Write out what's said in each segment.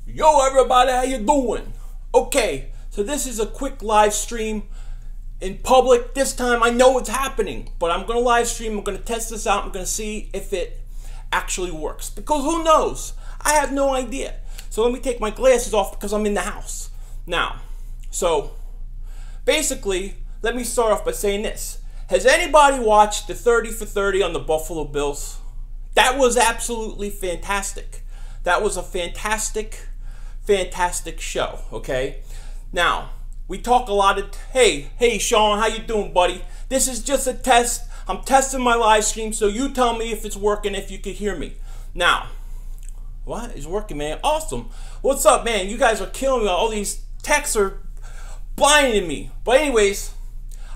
Yo everybody, how you doing? Okay, so this is a quick live stream in public. This time I know it's happening, but I'm gonna live stream. I'm gonna test this out. I'm gonna see if it actually works, because who knows? I have no idea. So let me take my glasses off because I'm in the house now. So basically, let me start off by saying this. Has anybody watched the 30 for 30 on the Buffalo Bills? That was absolutely fantastic. That was a fantastic show, okay? Now, we talk a lot of, hey Sean, how you doing, buddy? This is just a test. I'm testing my live stream, so you tell me if it's working, if you can hear me. Now, what? It's working, man. Awesome. What's up, man? You guys are killing me. All these texts are blinding me. But anyways,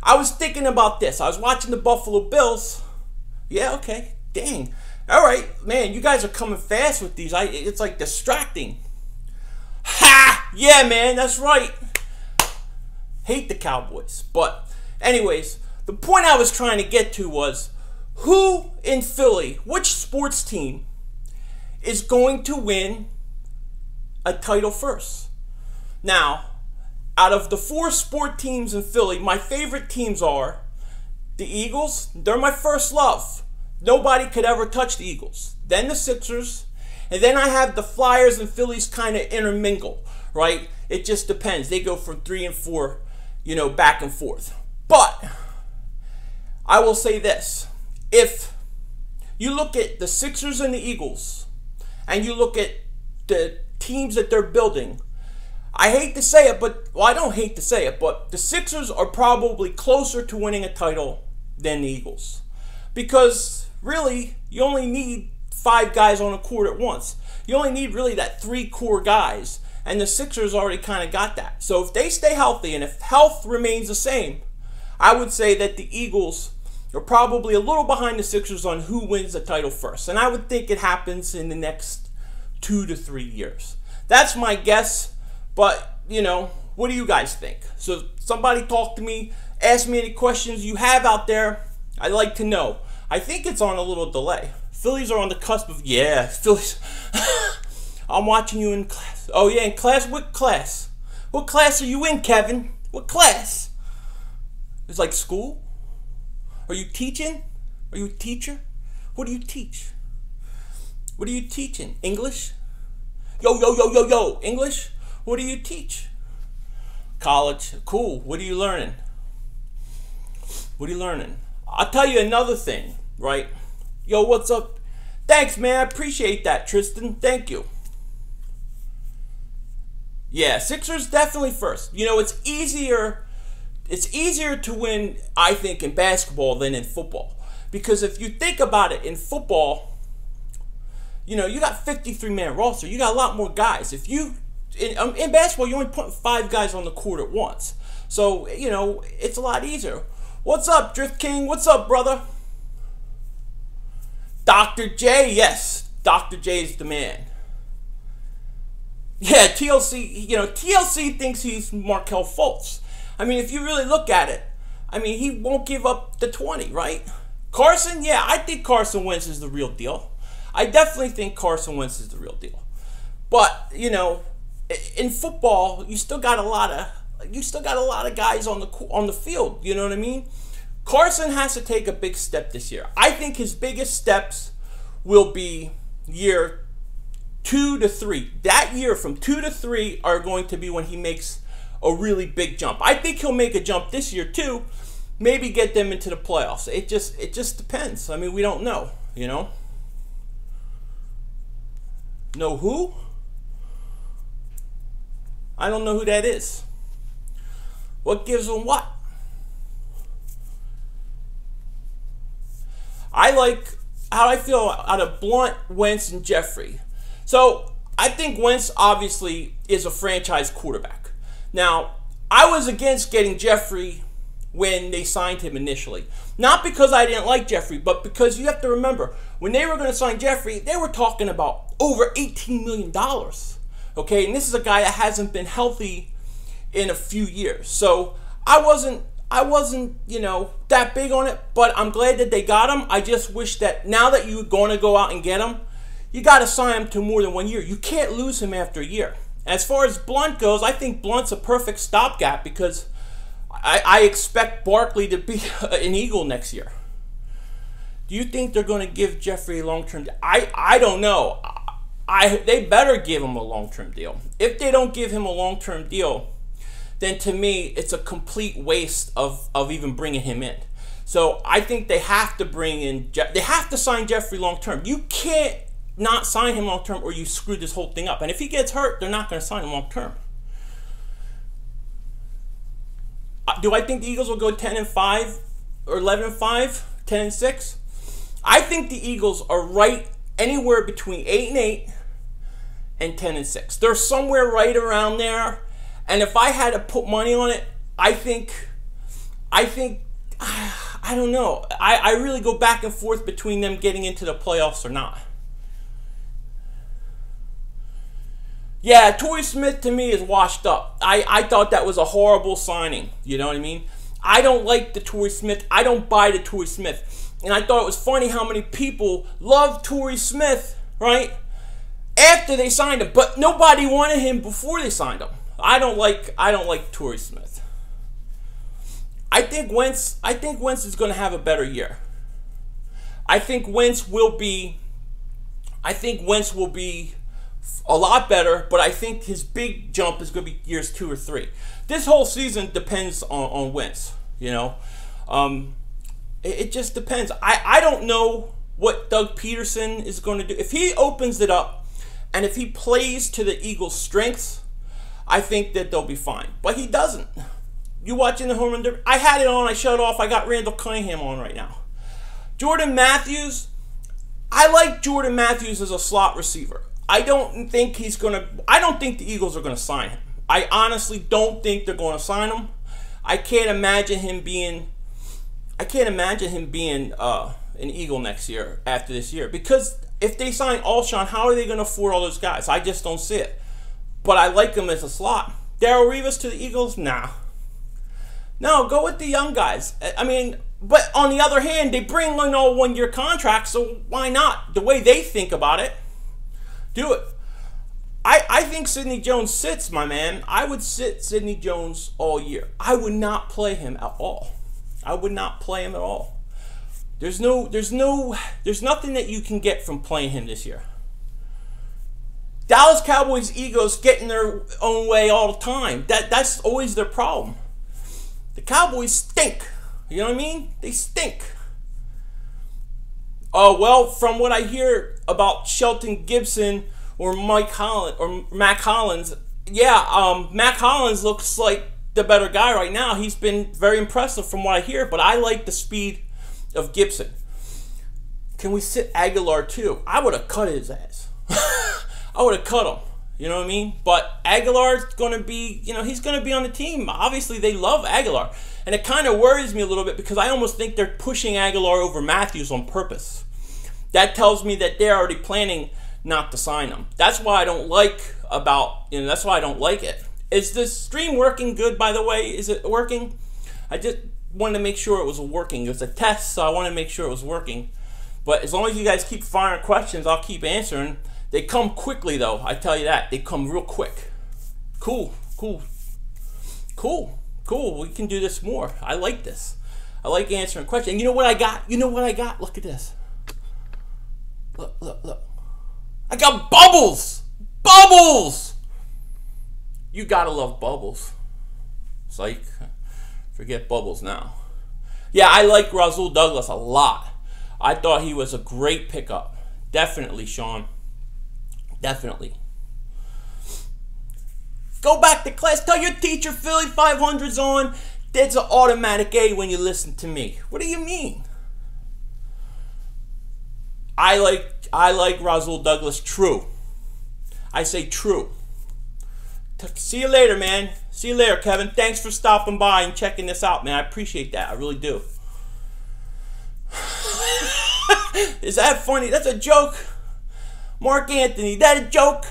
I was thinking about this. I was watching the Buffalo Bills. Yeah, okay. Dang. All right, man, you guys are coming fast with these. It's like distracting. Ha! Yeah, man, that's right. Hate the Cowboys. But anyways, the point I was trying to get to was, who in Philly, which sports team is going to win a title first? Now, out of the 4 sport teams in Philly, my favorite teams are the Eagles. They're my first love. Nobody could ever touch the Eagles. Then the Sixers. And then I have the Flyers and Phillies kind of intermingle, right? It just depends. They go from 3 and 4, you know, back and forth. But I will say this. If you look at the Sixers and the Eagles, and you look at the teams that they're building, I hate to say it, but, well, I don't hate to say it, but the Sixers are probably closer to winning a title than the Eagles. Because, really, you only need 5 guys on a court at once. You only need really that 3 core guys, and the Sixers already kind of got that. So if they stay healthy, and if health remains the same, I would say that the Eagles are probably a little behind the Sixers on who wins the title first. And I would think it happens in the next 2 to 3 years. That's my guess, but, you know, what do you guys think? So somebody talk to me, ask me any questions you have out there. I'd like to know. I think it's on a little delay. Phillies are on the cusp of, yeah, Phillies. I'm watching you in class. Oh, yeah, in class? What class? What class are you in, Kevin? What class? It's like school? Are you teaching? Are you a teacher? What do you teach? What are you teaching? English? Yo, English? What do you teach? College. Cool. What are you learning? What are you learning? I'll tell you another thing, right? Yo, what's up? Thanks, man. I appreciate that, Tristan. Thank you. Yeah, Sixers definitely first. You know, it's easier to win, I think, in basketball than in football. Because if you think about it, in football, you know, you got 53-man roster. You got a lot more guys. If you in basketball, you're only putting 5 guys on the court at once. So, you know, it's a lot easier. What's up, Drift King? What's up, brother? Dr. J, yes. Dr. J is the man. Yeah, TLC, you know, TLC thinks he's Markelle Fultz. I mean, if you really look at it, I mean, he won't give up the 20, right? Carson, yeah, I think Carson Wentz is the real deal. I definitely think Carson Wentz is the real deal. But, you know, in football, you still got a lot of guys on the field, you know what I mean? Carson has to take a big step this year. I think his biggest steps will be year 2 to 3. That year from 2 to 3 are going to be when he makes a really big jump. I think he'll make a jump this year too. Maybe get them into the playoffs. It just depends. I mean, we don't know, you know? Know who? I don't know who that is. What gives them what? I like how I feel out of Blunt, Wentz, and Jeffrey. So I think Wentz obviously is a franchise quarterback. Now, I was against getting Jeffrey when they signed him initially. Not because I didn't like Jeffrey, but because you have to remember, when they were going to sign Jeffrey, they were talking about over $18 million. Okay, and this is a guy that hasn't been healthy in a few years. So I wasn't, you know, that big on it, but I'm glad that they got him. I just wish that now that you're going to go out and get him, you got to sign him to more than 1 year. You can't lose him after a year. As far as Blount goes, I think Blount's a perfect stopgap because I expect Barkley to be an Eagle next year. Do you think they're going to give Jeffrey a long-term deal? I don't know. They better give him a long-term deal. If they don't give him a long-term deal, then to me, it's a complete waste of even bringing him in. So I think they have to bring in, they have to sign Jeffrey long-term. You can't not sign him long-term or you screw this whole thing up. And if he gets hurt, they're not going to sign him long-term. Do I think the Eagles will go 10-5 or 11-5, 10-6? I think the Eagles are right anywhere between 8-8 and 10-6. They're somewhere right around there. And if I had to put money on it, I think, I don't know. I really go back and forth between them getting into the playoffs or not. Yeah, Torrey Smith to me is washed up. I thought that was a horrible signing. You know what I mean? I don't like the Torrey Smith. I don't buy the Torrey Smith. And I thought it was funny how many people loved Torrey Smith, right? After they signed him, but nobody wanted him before they signed him. I don't like Torrey Smith. I think Wentz is going to have a better year. I think Wentz will be a lot better, but I think his big jump is going to be years 2 or 3. This whole season depends on Wentz, you know. It just depends. I don't know what Doug Peterson is going to do. If he opens it up and if he plays to the Eagles' strengths, I think that they'll be fine. But he doesn't. You watching the home run derby? I had it on. I shut it off. I got Randall Cunningham on right now. Jordan Matthews. I like Jordan Matthews as a slot receiver. I don't think the Eagles are going to sign him. I honestly don't think they're going to sign him. I can't imagine him being an Eagle next year after this year. Because if they sign Alshon, how are they going to afford all those guys? I just don't see it. But I like him as a slot. Darrelle Revis to the Eagles? Nah. No, go with the young guys. I mean, but on the other hand, they bring in all one-year contracts, so why not? The way they think about it, do it. I think Sidney Jones sits, my man. I would sit Sidney Jones all year. I would not play him at all. I would not play him at all. There's nothing that you can get from playing him this year. Dallas Cowboys' egos get in their own way all the time. That's always their problem. The Cowboys stink. You know what I mean? They stink. Oh, well, from what I hear about Shelton Gibson or Mac Hollins, yeah, Mac Hollins looks like the better guy right now. He's been very impressive from what I hear, but I like the speed of Gibson. Can we sit Aguilar too? I would have cut his ass. I would have cut him. You know what I mean? But Aguilar's going to be, you know, he's going to be on the team. Obviously, they love Aguilar. And it kind of worries me a little bit because I almost think they're pushing Aguilar over Matthews on purpose. That tells me that they're already planning not to sign him. That's why I don't like that's why I don't like it. Is the stream working good, by the way? Is it working? I just wanted to make sure it was working. It was a test, so I wanted to make sure it was working. But as long as you guys keep firing questions, I'll keep answering. They come quickly, though. I tell you that. They come real quick. Cool. Cool. Cool. Cool. We can do this more. I like this. I like answering questions. And you know what I got? You know what I got? Look at this. Look, look, look. I got bubbles! Bubbles! You gotta love bubbles. Psych. Forget bubbles now. Yeah, I like Rasul Douglas a lot. I thought he was a great pickup. Definitely, Sean. Definitely. Go back to class. Tell your teacher Philly 500's on. That's an automatic A when you listen to me. What do you mean? I like Rasul Douglas. True. I say true. See you later, man. See you later, Kevin. Thanks for stopping by and checking this out, man. I appreciate that. I really do. Is that funny? That's a joke. Mark Anthony, that a joke?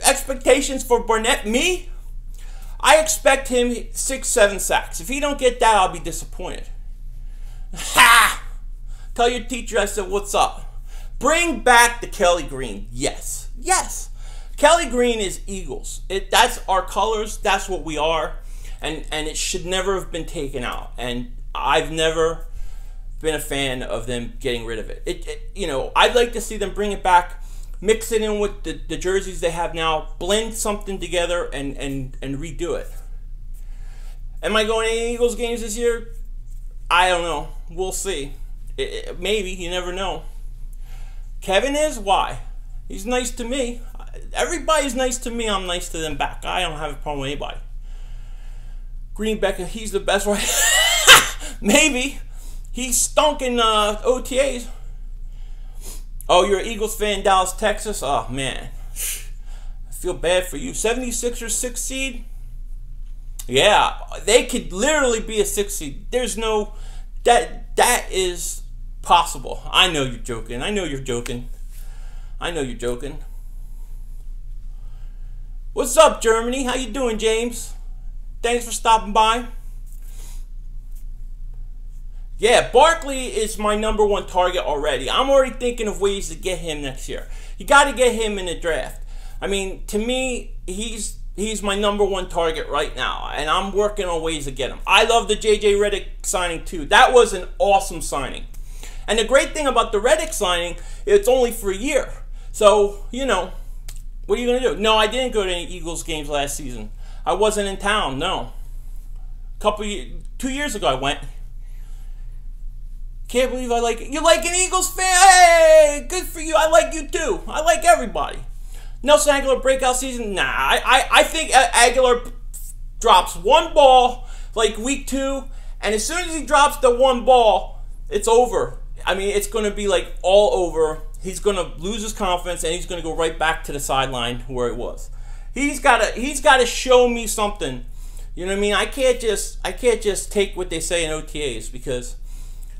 Expectations for Barnett? Me? I expect him 6-7 sacks. If he don't get that, I'll be disappointed. Ha! Tell your teacher I said, what's up? Bring back the Kelly Green. Yes. Yes. Kelly Green is Eagles. That's our colors. That's what we are. And it should never have been taken out. And I've never been a fan of them getting rid of it. You know, I'd like to see them bring it back, mix it in with the jerseys they have now, blend something together and redo it. Am I going to any Eagles games this year? I don't know. We'll see. Maybe. You never know. Kevin is? Why? He's nice to me. Everybody's nice to me. I'm nice to them back. I don't have a problem with anybody. Green Becca, he's the best, right? Maybe. He stunk in OTAs. Oh, you're an Eagles fan in Dallas, Texas? Oh, man. I feel bad for you. 76ers 6th seed? Yeah, they could literally be a 6th seed. There's no... That is possible. I know you're joking. I know you're joking. I know you're joking. What's up, Germany? How you doing, James? Thanks for stopping by. Yeah, Barkley is my #1 target already. I'm already thinking of ways to get him next year. You got to get him in the draft. I mean, to me, he's my #1 target right now, and I'm working on ways to get him. I love the J.J. Redick signing too. That was an awesome signing. And the great thing about the Redick signing, it's only for a year. So, you know, what are you going to do? No, I didn't go to any Eagles games last season. I wasn't in town, no. 2 years ago I went. Can't believe I like it. You like an Eagles fan? Hey, good for you. I like you too. I like everybody. Nelson Aguilar breakout season? Nah, I think Aguilar drops one ball like week 2, and as soon as he drops the one ball, it's over. I mean, it's going to be like all over. He's going to lose his confidence, and he's going to go right back to the sideline where it was. He's got to show me something. You know what I mean? I can't just take what they say in OTAs because,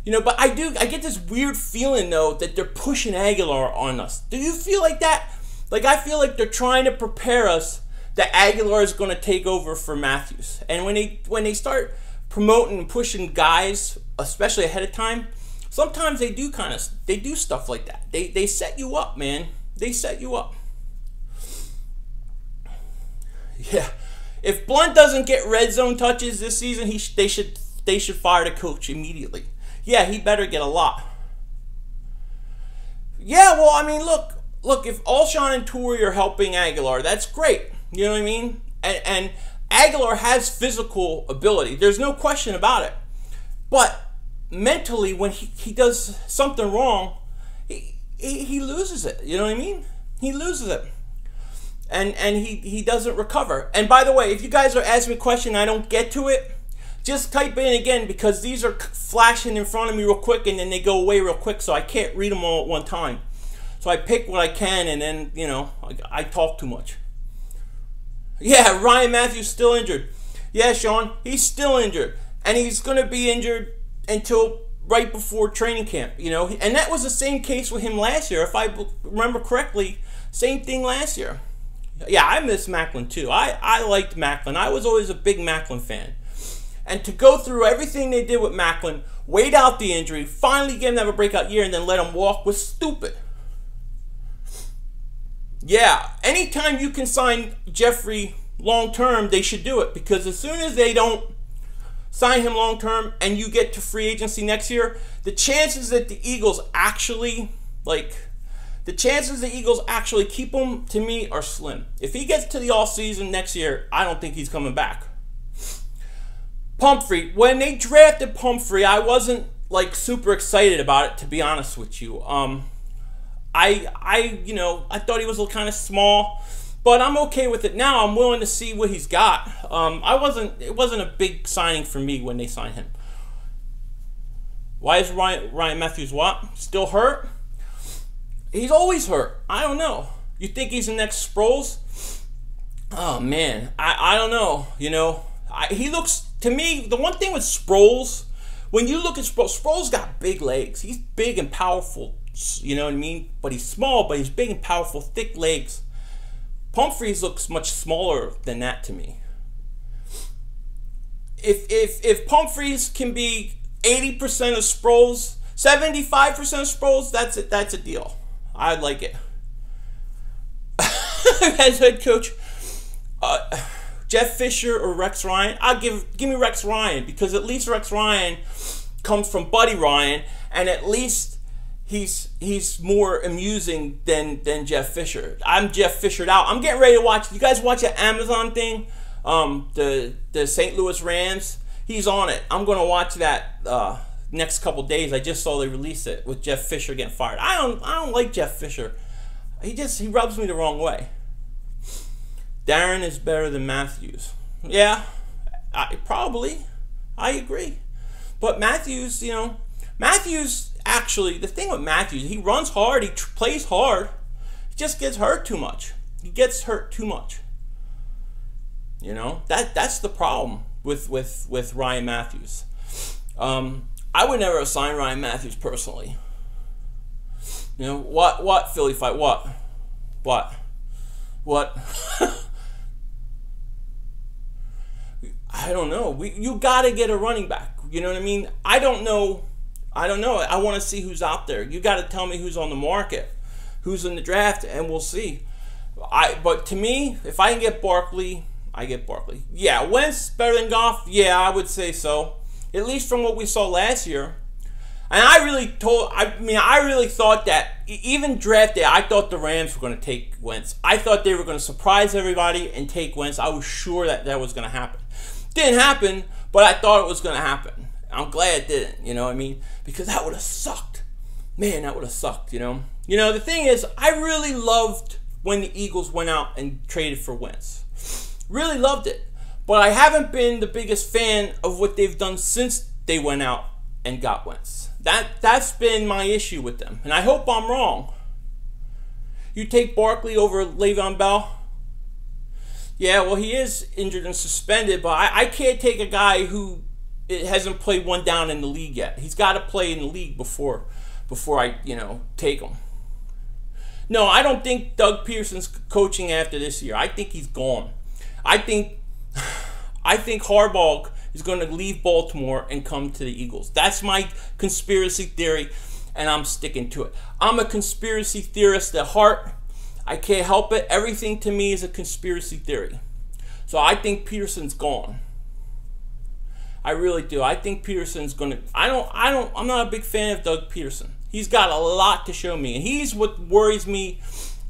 you know, but I get this weird feeling though that they're pushing Aguilar on us. Do you feel like that? Like, I feel like they're trying to prepare us that Aguilar is going to take over for Matthews. And when they start promoting and pushing guys, especially ahead of time, sometimes they do stuff like that. They set you up, man. They set you up. Yeah. If Blunt doesn't get red zone touches this season, they should fire the coach immediately. Yeah, he better get a lot. Yeah, well, I mean, look, if Alshon and Torrey are helping Aguilar, that's great. You know what I mean? And Aguilar has physical ability. There's no question about it. But mentally, when he does something wrong, he loses it. You know what I mean? He loses it. And he doesn't recover. And by the way, if you guys are asking me a question and I don't get to it, just type in again because these are flashing in front of me real quick and then they go away real quick, so I can't read them all at one time. So I pick what I can, and then, you know, I talk too much. Yeah, Ryan Matthews still injured. Yeah, Sean, he's still injured. And he's going to be injured until right before training camp, you know. And that was the same case with him last year. If I remember correctly, same thing last year. Yeah, I miss Macklin too. I liked Macklin. I was always a big Macklin fan. And to go through everything they did with Macklin, wait out the injury, finally get him to have a breakout year, and then let him walk was stupid. Yeah, anytime you can sign Jeffrey long-term, they should do it. Because as soon as they don't sign him long-term and you get to free agency next year, the chances that the Eagles actually, keep him, to me, are slim. If he gets to the offseason next year, I don't think he's coming back. Pumphrey, when they drafted Pumphrey, I wasn't, like, super excited about it, to be honest with you. I thought he was kind of small, but I'm okay with it now. I'm willing to see what he's got. It wasn't a big signing for me when they signed him. Why is Ryan Matthews what? Still hurt? He's always hurt. I don't know. You think he's the next Sproles? Oh man, I don't know. You know, he looks, to me, the one thing with Sproles, when you look at Sproles got big legs. He's big and powerful. You know what I mean? But he's small, but he's big and powerful, thick legs. Humphreys looks much smaller than that to me. If Humphreys can be 80% of Sproles, 75% of Sproles, that's a deal. I like it. As head coach, Jeff Fisher or Rex Ryan? I'll give me Rex Ryan, because at least Rex Ryan comes from Buddy Ryan, and at least he's more amusing than Jeff Fisher. I'm Jeff Fishered out. I'm getting ready to watch. You guys watch that Amazon thing? The St. Louis Rams. He's on it. I'm gonna watch that next couple days. I just saw they released it with Jeff Fisher getting fired. I don't like Jeff Fisher. He rubs me the wrong way. Darren is better than Matthews. Yeah, probably. I agree. But Matthews, Matthews, actually, the thing with Matthews, he runs hard, he plays hard. He just gets hurt too much. He gets hurt too much. That's the problem with Ryan Matthews. I would never assign Ryan Matthews personally. What Philly fight? What? I don't know. You got to get a running back. You know what I mean? I don't know. I want to see who's out there. You got to tell me who's on the market, who's in the draft, and we'll see. But to me, if I can get Barkley, I get Barkley. Yeah, Wentz better than Goff? Yeah, I would say so. At least from what we saw last year. And I really thought that even draft day, I thought the Rams were going to take Wentz. I thought they were going to surprise everybody and take Wentz. I was sure that was going to happen. Didn't happen, but I thought it was going to happen. I'm glad it didn't, you know what I mean? Because that would have sucked. Man, that would have sucked, the thing is, I really loved when the Eagles went out and traded for Wentz. Really loved it. But I haven't been the biggest fan of what they've done since they went out and got Wentz. That's been my issue with them. And I hope I'm wrong. You take Barkley over Le'Veon Bell? Yeah, well, he is injured and suspended, but I can't take a guy who hasn't played one down in the league yet. He's got to play in the league before I, take him. No, I don't think Doug Peterson's coaching after this year. I think he's gone. I think Harbaugh is going to leave Baltimore and come to the Eagles. That's my conspiracy theory, and I'm sticking to it. I'm a conspiracy theorist at heart. I can't help it. Everything to me is a conspiracy theory. So I think Peterson's gone. I really do. I think Peterson's going to... I'm not a big fan of Doug Peterson. He's got a lot to show me, and he's what worries me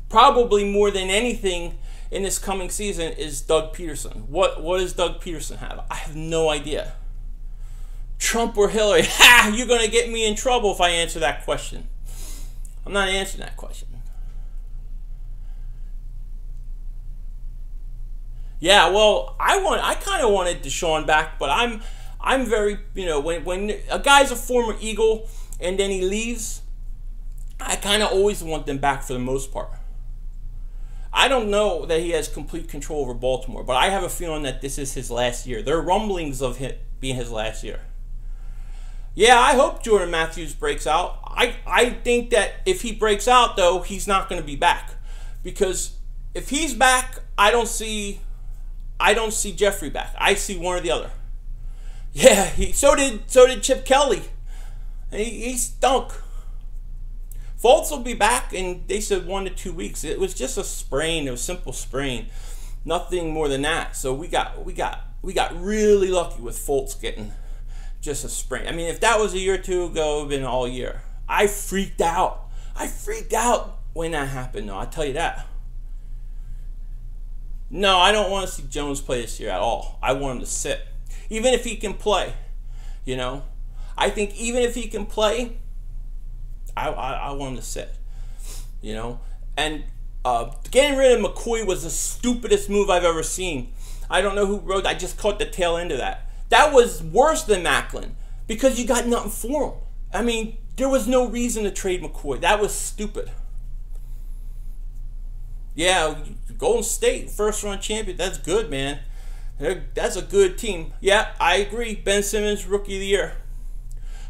probably more than anything in this coming season is Doug Peterson. What does Doug Peterson have? I have no idea. Trump or Hillary? Ha! You're going to get me in trouble if I answer that question. I'm not answering that question. Yeah, well, I kind of wanted Deshaun back, but I'm very, when a guy's a former Eagle and then he leaves, I kind of always want them back for the most part. I don't know that he has complete control over Baltimore, but I have a feeling that this is his last year. There are rumblings of it being his last year. Yeah, I hope Jordan Matthews breaks out. I think that if he breaks out, though, he's not going to be back. Because if he's back, I don't see Jeffrey back. I see one or the other. Yeah, so did Chip Kelly. He stunk. Fultz will be back, and they said 1 to 2 weeks. It was just a sprain. It was a simple sprain, nothing more than that. So we got really lucky with Fultz getting just a sprain. I mean, if that was a year or two ago, it would have been all year. I freaked out. I freaked out when that happened. No, I'll tell you that. No, I don't want to see Jones play this year at all. I want him to sit, even if he can play. I think even if he can play, I want him to sit. And getting rid of McCoy was the stupidest move I've ever seen. I don't know who wrote. I just caught the tail end of that. That was worse than Macklin because you got nothing for him. I mean, there was no reason to trade McCoy. That was stupid. Yeah, Golden State, first-round champion. That's good, man. That's a good team. Yeah, I agree. Ben Simmons, Rookie of the Year.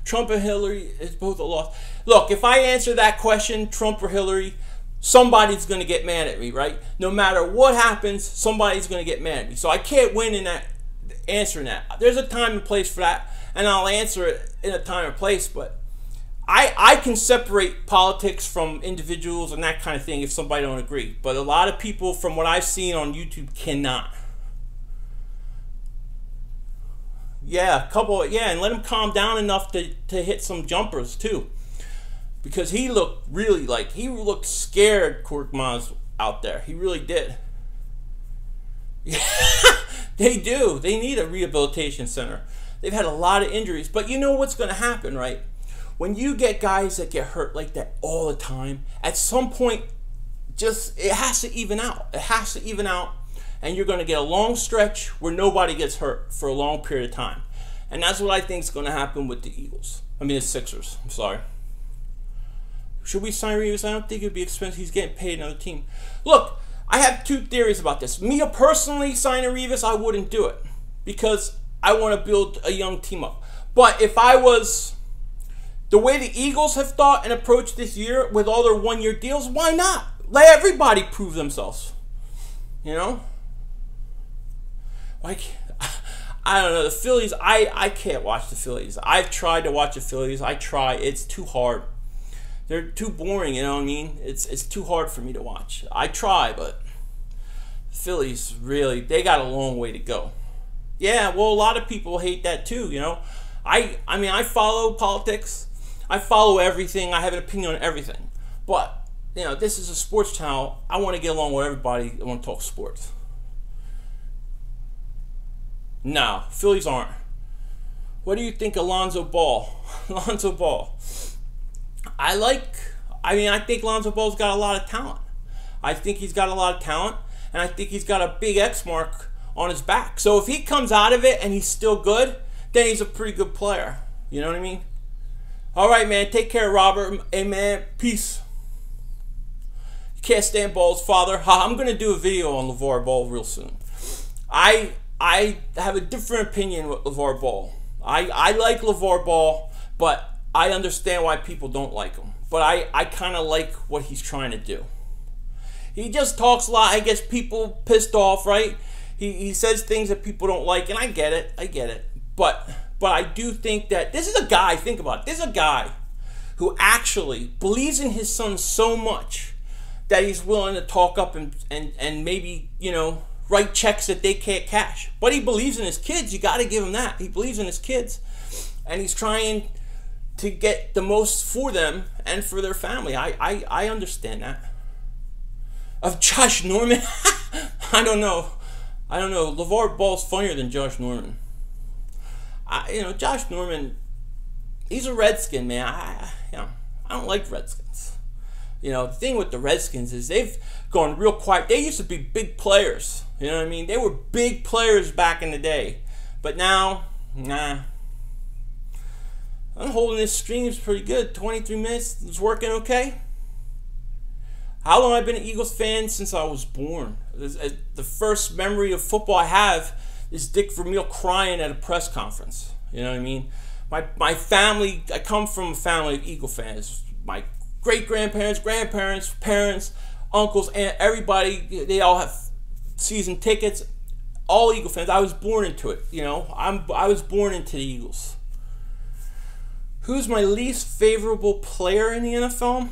Trump and Hillary is both a loss. Look, if I answer that question, Trump or Hillary, somebody's going to get mad at me, right? No matter what happens, somebody's going to get mad at me. So I can't win in that answering that. There's a time and place for that, and I'll answer it in a time and place, but I can separate politics from individuals and that kind of thing if somebody don't agree. But a lot of people, from what I've seen on YouTube, cannot. Yeah, and let him calm down enough to hit some jumpers too. Because he looked really he looked scared, Korkmaz, out there. He really did. Yeah, they do. They need a rehabilitation center. They've had a lot of injuries. But you know what's going to happen, right? When you get guys that get hurt like that all the time, at some point, it has to even out. It has to even out, and you're going to get a long stretch where nobody gets hurt for a long period of time. And that's what I think is going to happen with the Eagles. I mean, the Sixers. I'm sorry. Should we sign Revis? I don't think it would be expensive. He's getting paid another team. Look, I have two theories about this. Me personally, signing Revis, I wouldn't do it because I want to build a young team up. But if I was the way the Eagles have thought and approached this year with all their one-year deals, why not? Let everybody prove themselves. You know? Like, I don't know. The Phillies, I can't watch the Phillies. I've tried to watch the Phillies. I try. It's too hard. They're too boring, you know what I mean? It's too hard for me to watch. I try, but Phillies, really, they got a long way to go. Yeah, well, a lot of people hate that too, you know? I mean, I follow politics. I follow everything. I have an opinion on everything. But, you know, this is a sports channel. I want to get along with everybody. I want to talk sports. No, Phillies aren't. What do you think of Lonzo Ball? Lonzo Ball. I think Lonzo Ball's got a lot of talent. I think he's got a lot of talent, and I think he's got a big X mark on his back. So if he comes out of it and he's still good, then he's a pretty good player. You know what I mean? All right, man. Take care, Robert. Hey, man. Peace. You can't stand Ball's father. I'm going to do a video on LeVar Ball real soon. I have a different opinion with LeVar Ball. I like LeVar Ball, but I understand why people don't like him. But I kind of like what he's trying to do. He just talks a lot. I guess people pissed off, right? He says things that people don't like, and I get it. I get it. But I do think that this is a guy, think about it. This is a guy who actually believes in his son so much that he's willing to talk up and maybe, you know, write checks that they can't cash. But he believes in his kids. You got to give him that. He believes in his kids. And he's trying to get the most for them and for their family. I understand that. Of Josh Norman, I don't know. LeVar Ball's funnier than Josh Norman. Josh Norman, he's a Redskin, man. I don't like Redskins. You know, the thing with the Redskins is they've gone real quiet. They used to be big players. You know what I mean? They were big players back in the day. But now, nah. I'm holding this stream pretty good. 23 minutes. It's working okay. How long have I been an Eagles fan? Since I was born. The first memory of football I have is Dick Vermeil crying at a press conference. You know what I mean? My family, I come from a family of Eagle fans. My great-grandparents, grandparents, parents, uncles, and everybody, they all have season tickets. All Eagle fans. I was born into it, you know. I was born into the Eagles. Who's my least favorable player in the NFL?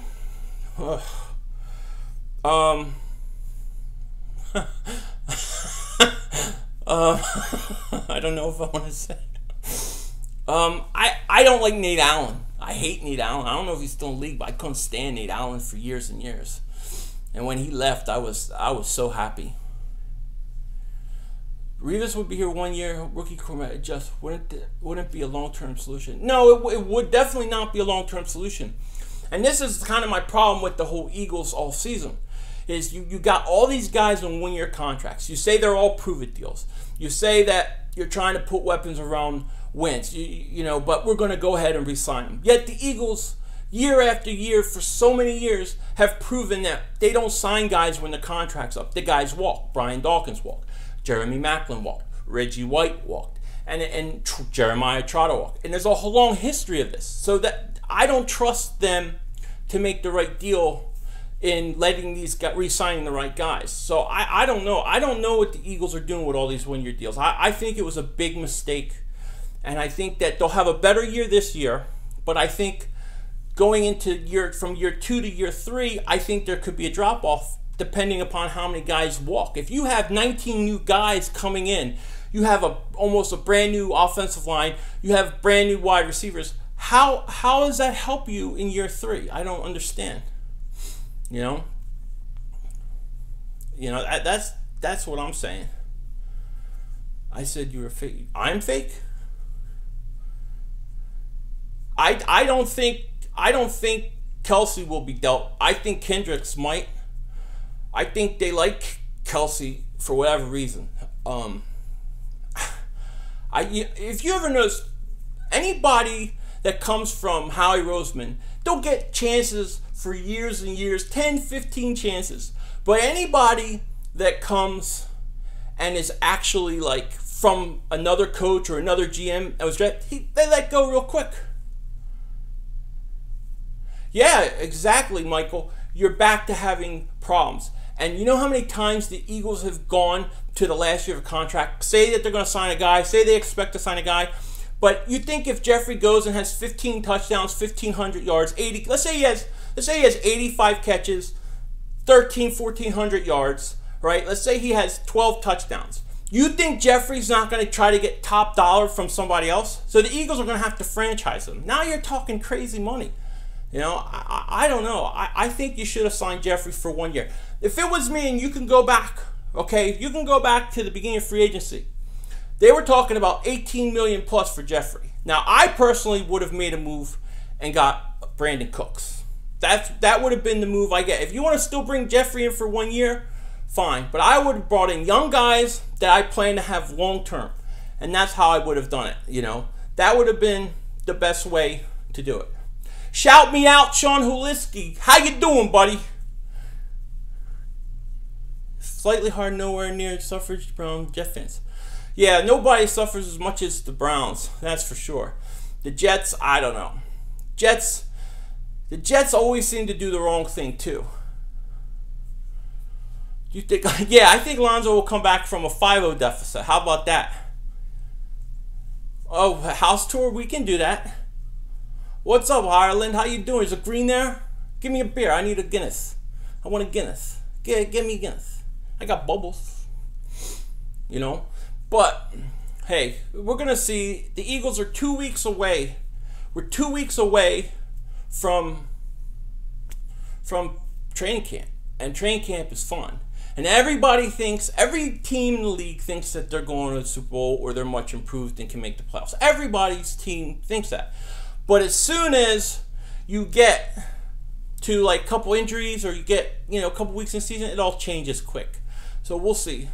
I don't know if I want to say. I don't like Nate Allen. I hate Nate Allen. I don't know if he's still in the league, but I couldn't stand Nate Allen for years and years. And when he left, I was so happy. Revis would be here 1 year. Rookie quarterback just wouldn't be a long-term solution. No, it would definitely not be a long-term solution. And this is kind of my problem with the whole Eagles all season. Is you got all these guys on 1 year contracts. You say they're all prove-it deals. You say that you're trying to put weapons around Wentz. You know, but we're going to go ahead and re-sign them. Yet the Eagles, year after year, for so many years, have proven that they don't sign guys when the contract's up. The guys walk. Brian Dawkins walked. Jeremy Maclin walked. Reggie White walked. And Jeremiah Trotter walked. And there's a whole long history of this. So that I don't trust them to make the right deal in letting these guys, re-signing the right guys. So I don't know. I don't know what the Eagles are doing with all these 1 year deals. I think it was a big mistake. And I think that they'll have a better year this year. But I think going into from year 2 to year 3, I think there could be a drop off depending upon how many guys walk. If you have 19 new guys coming in, you have almost a brand new offensive line, you have brand new wide receivers. How does that help you in year 3? I don't understand. You know, that's what I'm saying. I said you were fake. I'm fake. I don't think Kelce will be dealt. I think Kendricks might. I think they like Kelce for whatever reason. If you ever notice, anybody that comes from Howie Roseman, they'll get chances for years and years, 10, 15 chances. But anybody that comes and is actually like from another coach or another GM that was drafted, they let go real quick. Yeah, exactly, Michael. You're back to having problems. And you know how many times the Eagles have gone to the last year of a contract, say that they're going to sign a guy, say they expect to sign a guy, but you think if Jeffrey goes and has 15 touchdowns, 1,500 yards, 80, let's say he has 85 catches, 1,400 yards, right? Let's say he has 12 touchdowns. You think Jeffrey's not going to try to get top dollar from somebody else? So the Eagles are going to have to franchise him. Now you're talking crazy money. You know, I don't know. I think you should have signed Jeffrey for 1 year. If it was me, and you can go back, okay, you can go back to the beginning of free agency. They were talking about $18 million plus for Jeffrey. Now, I personally would have made a move and got Brandon Cooks. That would have been the move I get. If you want to still bring Jeffrey in for 1 year, fine. But I would have brought in young guys that I plan to have long term. And that's how I would have done it, you know. That would have been the best way to do it. Shout me out, Sean Huliski. How you doing, buddy? Slightly hard, nowhere near suffrage Brown Jet fans. Yeah, nobody suffers as much as the Browns. That's for sure. The Jets, I don't know. The Jets always seem to do the wrong thing too. You think? Yeah, I think Lonzo will come back from a 5-0 deficit. How about that? Oh, house tour, we can do that. What's up, Ireland? How you doing? Is it green there? Give me a beer. I need a Guinness. I want a Guinness. Give me a Guinness. I got bubbles. You know? But, hey, we're going to see. The Eagles are 2 weeks away. We're 2 weeks away from training camp. And training camp is fun. And everybody thinks, every team in the league thinks that they're going to the Super Bowl or they're much improved and can make the playoffs. Everybody's team thinks that. But as soon as you get to like a couple injuries or you get, you know, a couple weeks in the season, it all changes quick. So we'll see.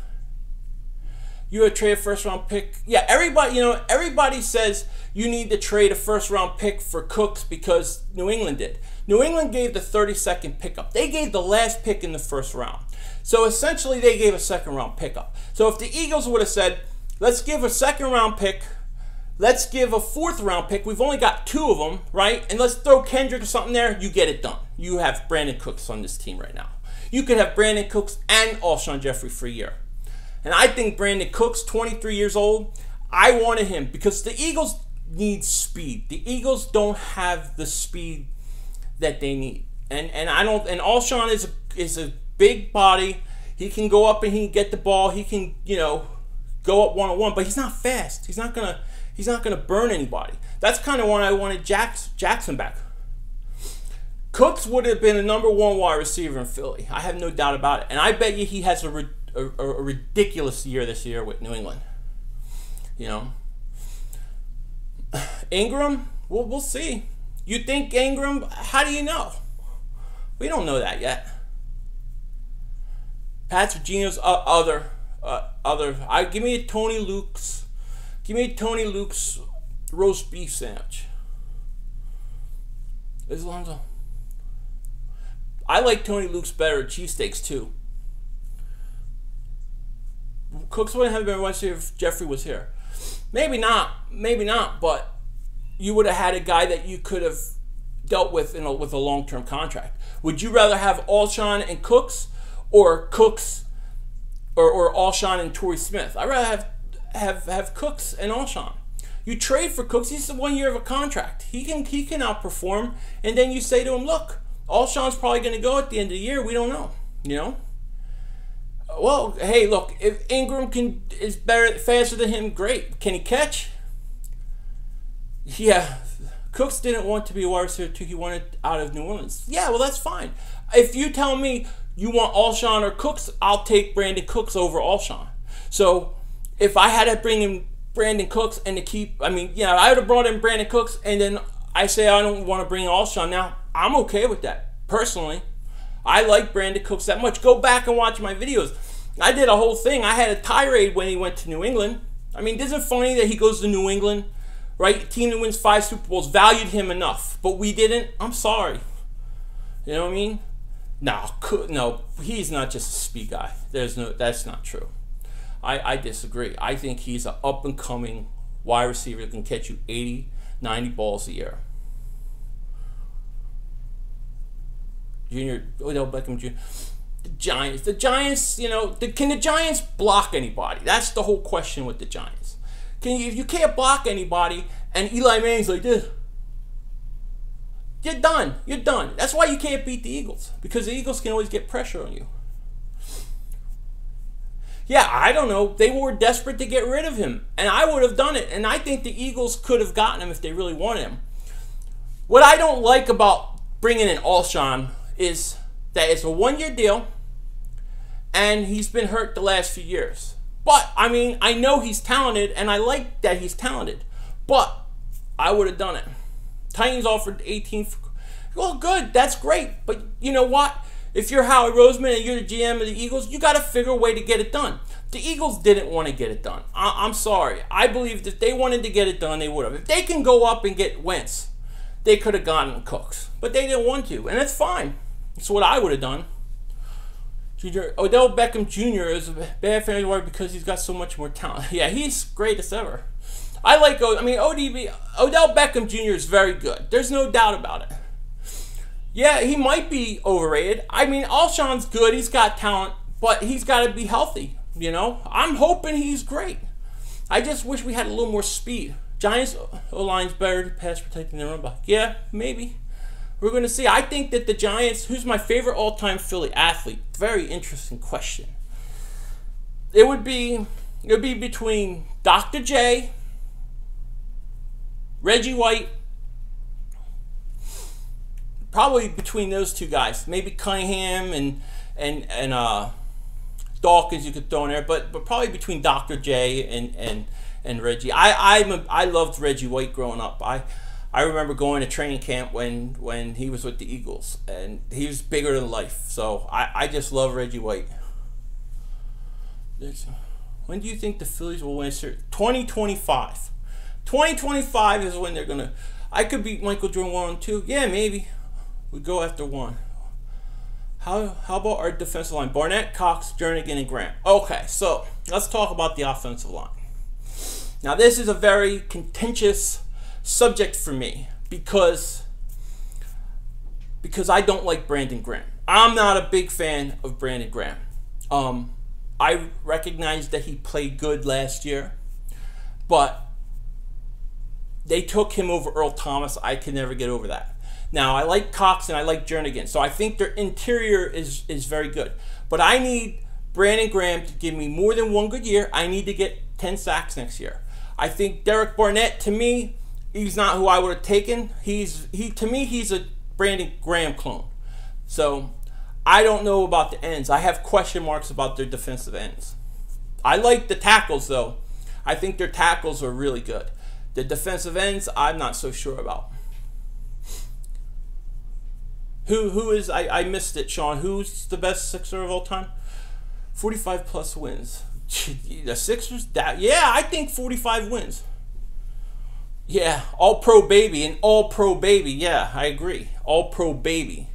You would trade a first-round pick. Yeah, everybody says you need to trade a first-round pick for Cooks because New England did. New England gave the 32nd pickup. They gave the last pick in the first round. So essentially they gave a second-round pickup. So if the Eagles would have said, let's give a second-round pick, let's give a fourth-round pick. We've only got 2 of them, right? And let's throw Kendrick or something there. You get it done. You have Brandon Cooks on this team right now. You could have Brandon Cooks and Alshon Jeffrey for a year. And I think Brandon Cooks, 23 years old, I wanted him because the Eagles need speed. The Eagles don't have the speed that they need. And Alshon is a big body. He can go up and he can get the ball. He can, you know, go up one-on-one, but he's not fast. He's not gonna burn anybody. That's kind of when I wanted Jackson back. Cooks would have been a #1 wide receiver in Philly. I have no doubt about it. And I bet you he has a ridiculous year this year with New England. You know. Ingram, we'll see. You think Ingram? How do you know? We don't know that yet. Pat Virginia's other. Give me a Tony Luke's. Give me a Tony Luke's roast beef sandwich. Is Lonzo? I like Tony Luke's better at cheesesteaks too. Cooks wouldn't have been much if Jeffrey was here. Maybe not, but you would have had a guy that you could have dealt with with a long-term contract. Would you rather have Alshon and Cooks or Cooks or Alshon and Torrey Smith? I'd rather have Cooks and Alshon. You trade for Cooks. He's 1 year of a contract. He can outperform. And then you say to him, look, Alshon's probably going to go at the end of the year. We don't know. You know. Well, hey, look, if Ingram is better, faster than him, great. Can he catch? Yeah. Cooks didn't want to be a wide receiver too. He wanted out of New Orleans. Yeah, well, that's fine. If you tell me you want Alshon or Cooks, I'll take Brandin Cooks over Alshon. So if I had to bring in Brandin Cooks and to keep, I mean, yeah, I would have brought in Brandin Cooks and then I say I don't want to bring Alshon now. I'm okay with that, personally. I like Brandin Cooks that much. Go back and watch my videos. I did a whole thing. I had a tirade when he went to New England. I mean, isn't it funny that he goes to New England, right? Team that wins 5 Super Bowls valued him enough, but we didn't. I'm sorry. You know what I mean? No, he's not just a speed guy. That's not true. I disagree. I think he's an up-and-coming wide receiver that can catch you 80, 90 balls a year. Odell Beckham Jr. The Giants, you know, can the Giants block anybody? That's the whole question with the Giants. If you can't block anybody and Eli Manning's like this, you're done. You're done. That's why you can't beat the Eagles, because the Eagles can always get pressure on you. Yeah, I don't know. They were desperate to get rid of him, and I would have done it. And I think the Eagles could have gotten him if they really wanted him. What I don't like about bringing in Alshon is that it's a 1-year deal, and he's been hurt the last few years. But, I mean, I know he's talented, and I like that he's talented. But I would have done it. Titans offered 18. Well, good. That's great. But you know what? If you're Howie Roseman and you're the GM of the Eagles, you got to figure a way to get it done. The Eagles didn't want to get it done. I'm sorry. I believe that if they wanted to get it done, they would have. If they can go up and get Wentz, they could have gotten Cooks. But they didn't want to, and that's fine. That's what I would have done. Odell Beckham Jr. is a bad fantasy wide because he's got so much more talent. Yeah, he's greatest ever. Odell Beckham Jr. is very good. There's no doubt about it. Yeah, he might be overrated. I mean, Alshon's good. He's got talent, but he's got to be healthy, you know? I'm hoping he's great. I just wish we had a little more speed. Giants O-line's better to pass protecting their run back. Yeah, maybe. We're going to see. I think that the Giants, who's my favorite all-time Philly athlete? Very interesting question. It would be between Dr. J, Reggie White, probably between those two guys. Maybe Cunningham and Dawkins you could throw in there, but probably between Dr. J and Reggie. I loved Reggie White growing up. I remember going to training camp when he was with the Eagles, and he was bigger than life. So I just love Reggie White. When do you think the Phillies will win a series? 2025. 2025 is when they're going to... I could beat Michael Jordan 1 and 2. Yeah, maybe. We go after 1. How about our defensive line? Barnett, Cox, Jernigan, and Graham. Okay, so let's talk about the offensive line. Now, this is a very contentious subject for me because I don't like Brandon Graham. I'm not a big fan of Brandon Graham. I recognize that he played good last year, but they took him over Earl Thomas. I can never get over that. Now, I like Cox and I like Jernigan, so I think their interior is very good. But I need Brandon Graham to give me more than 1 good year. I need to get 10 sacks next year. I think Derek Barnett, to me, he's not who I would have taken. To me, he's a Brandon Graham clone. So I don't know about the ends. I have question marks about their defensive ends. I like the tackles, though. I think their tackles are really good. The defensive ends, I'm not so sure about. Who is, I missed it, Sean. Who's the best Sixer of all time? 45 plus wins. The Sixers? Yeah, I think 45 wins. Yeah, all-pro baby, and all-pro baby. Yeah, I agree. All-pro baby.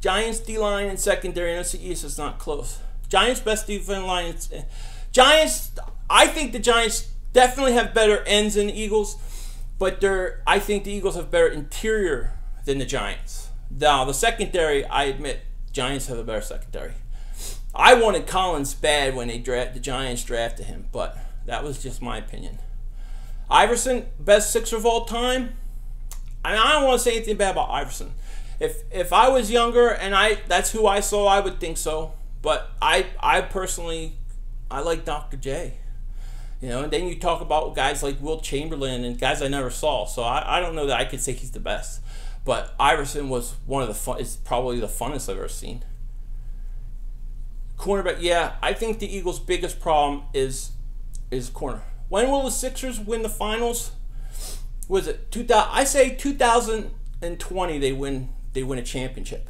Giants D-line and secondary, NFC East is not close. Giants best defensive line. Giants, I think the Giants definitely have better ends than the Eagles, but I think the Eagles have better interior than the Giants. Now, the secondary, I admit, Giants have a better secondary. I wanted Collins bad when the Giants drafted him, but that was just my opinion. Iverson, best Sixer of all time. I mean, I don't want to say anything bad about Iverson. If I was younger and that's who I saw, I would think so. But I personally, I like Dr. J. You know, and then you talk about guys like Wilt Chamberlain and guys I never saw. So I don't know that I could say he's the best. But Iverson was one of the fun. It's probably the funnest I've ever seen. Cornerback, yeah, I think the Eagles' biggest problem is corner. When will the Sixers win the finals? Was it 2000? I say 2020. They win a championship.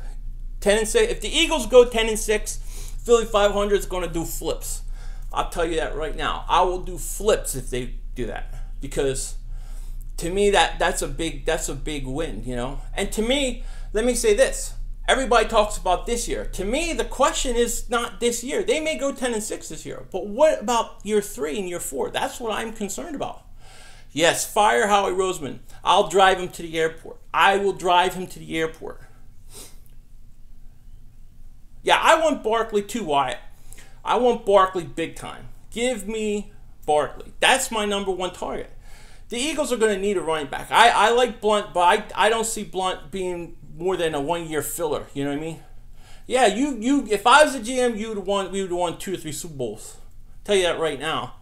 10-6. If the Eagles go 10-6, Philly 500 is going to do flips. I'll tell you that right now. I will do flips if they do that, because to me that's a big win, you know. And to me, let me say this. Everybody talks about this year. To me, the question is not this year. They may go 10-6 this year, but what about year 3 and year 4? That's what I'm concerned about. Yes, fire Howie Roseman. I'll drive him to the airport. I will drive him to the airport. Yeah, I want Barkley too, Wyatt. I want Barkley big time. Give me Barkley. That's my #1 target. The Eagles are going to need a running back. I like Blunt, but I don't see Blunt being more than a 1-year filler. You know what I mean? Yeah, you. If I was a GM, we would have won 2 or 3 Super Bowls. I'll tell you that right now.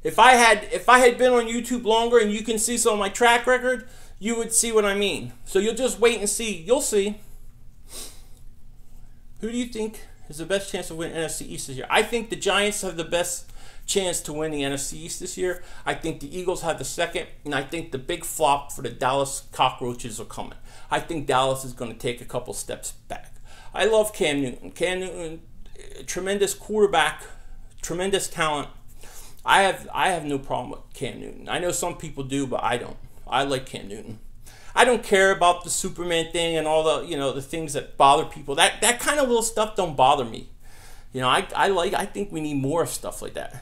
If I had been on YouTube longer and you can see some of my track record, you would see what I mean. So you'll just wait and see. You'll see. Who do you think has the best chance to win NFC East this year? I think the Giants have the best chance to win the NFC East this year. I think the Eagles have the second, and I think the big flop for the Dallas Cockroaches are coming. I think Dallas is going to take a couple steps back. I love Cam Newton. Cam Newton, tremendous quarterback, tremendous talent. I have no problem with Cam Newton. I know some people do, but I don't. I like Cam Newton. I don't care about the Superman thing and all the, you know, the things that bother people. That kind of little stuff don't bother me. You know, I think we need more stuff like that.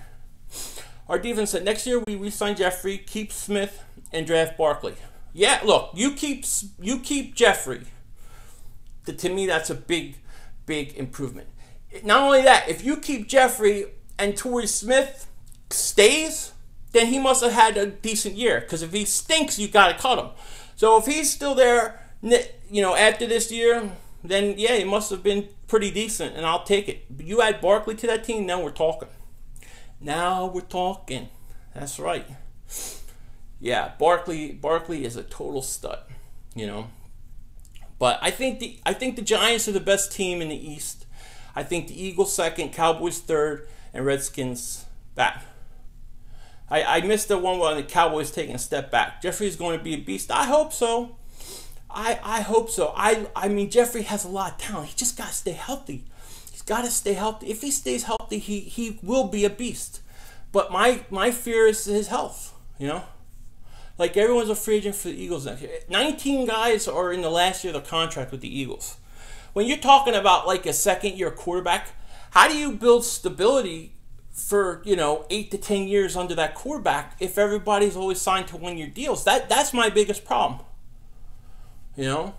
Our defense said next year we re-sign Jeffrey, keep Smith, and draft Barkley. Yeah, look, you keep Jeffrey. To me, that's a big improvement. Not only that, if you keep Jeffrey and Torrey Smith stays, then he must have had a decent year. Because if he stinks, you got to cut him. So if he's still there, you know, after this year, then yeah, he must have been pretty decent, and I'll take it. But you add Barkley to that team, now we're talking. Now we're talking. That's right. Yeah, Barkley is a total stud, you know. But I think the Giants are the best team in the East. I think the Eagles second, Cowboys third, and Redskins back. I missed the one where the Cowboys taking a step back. Jeffrey's going to be a beast. I hope so. I hope so. I mean, Jeffrey has a lot of talent. He just got to stay healthy. He's got to stay healthy. If he stays healthy, he will be a beast. But my fear is his health, you know. Like, everyone's a free agent for the Eagles next year. 19 guys are in the last year of their contract with the Eagles. When you're talking about, like, a second-year quarterback, how do you build stability for, you know, 8 to 10 years under that quarterback if everybody's always signed to 1-year deals? That's my biggest problem. You know?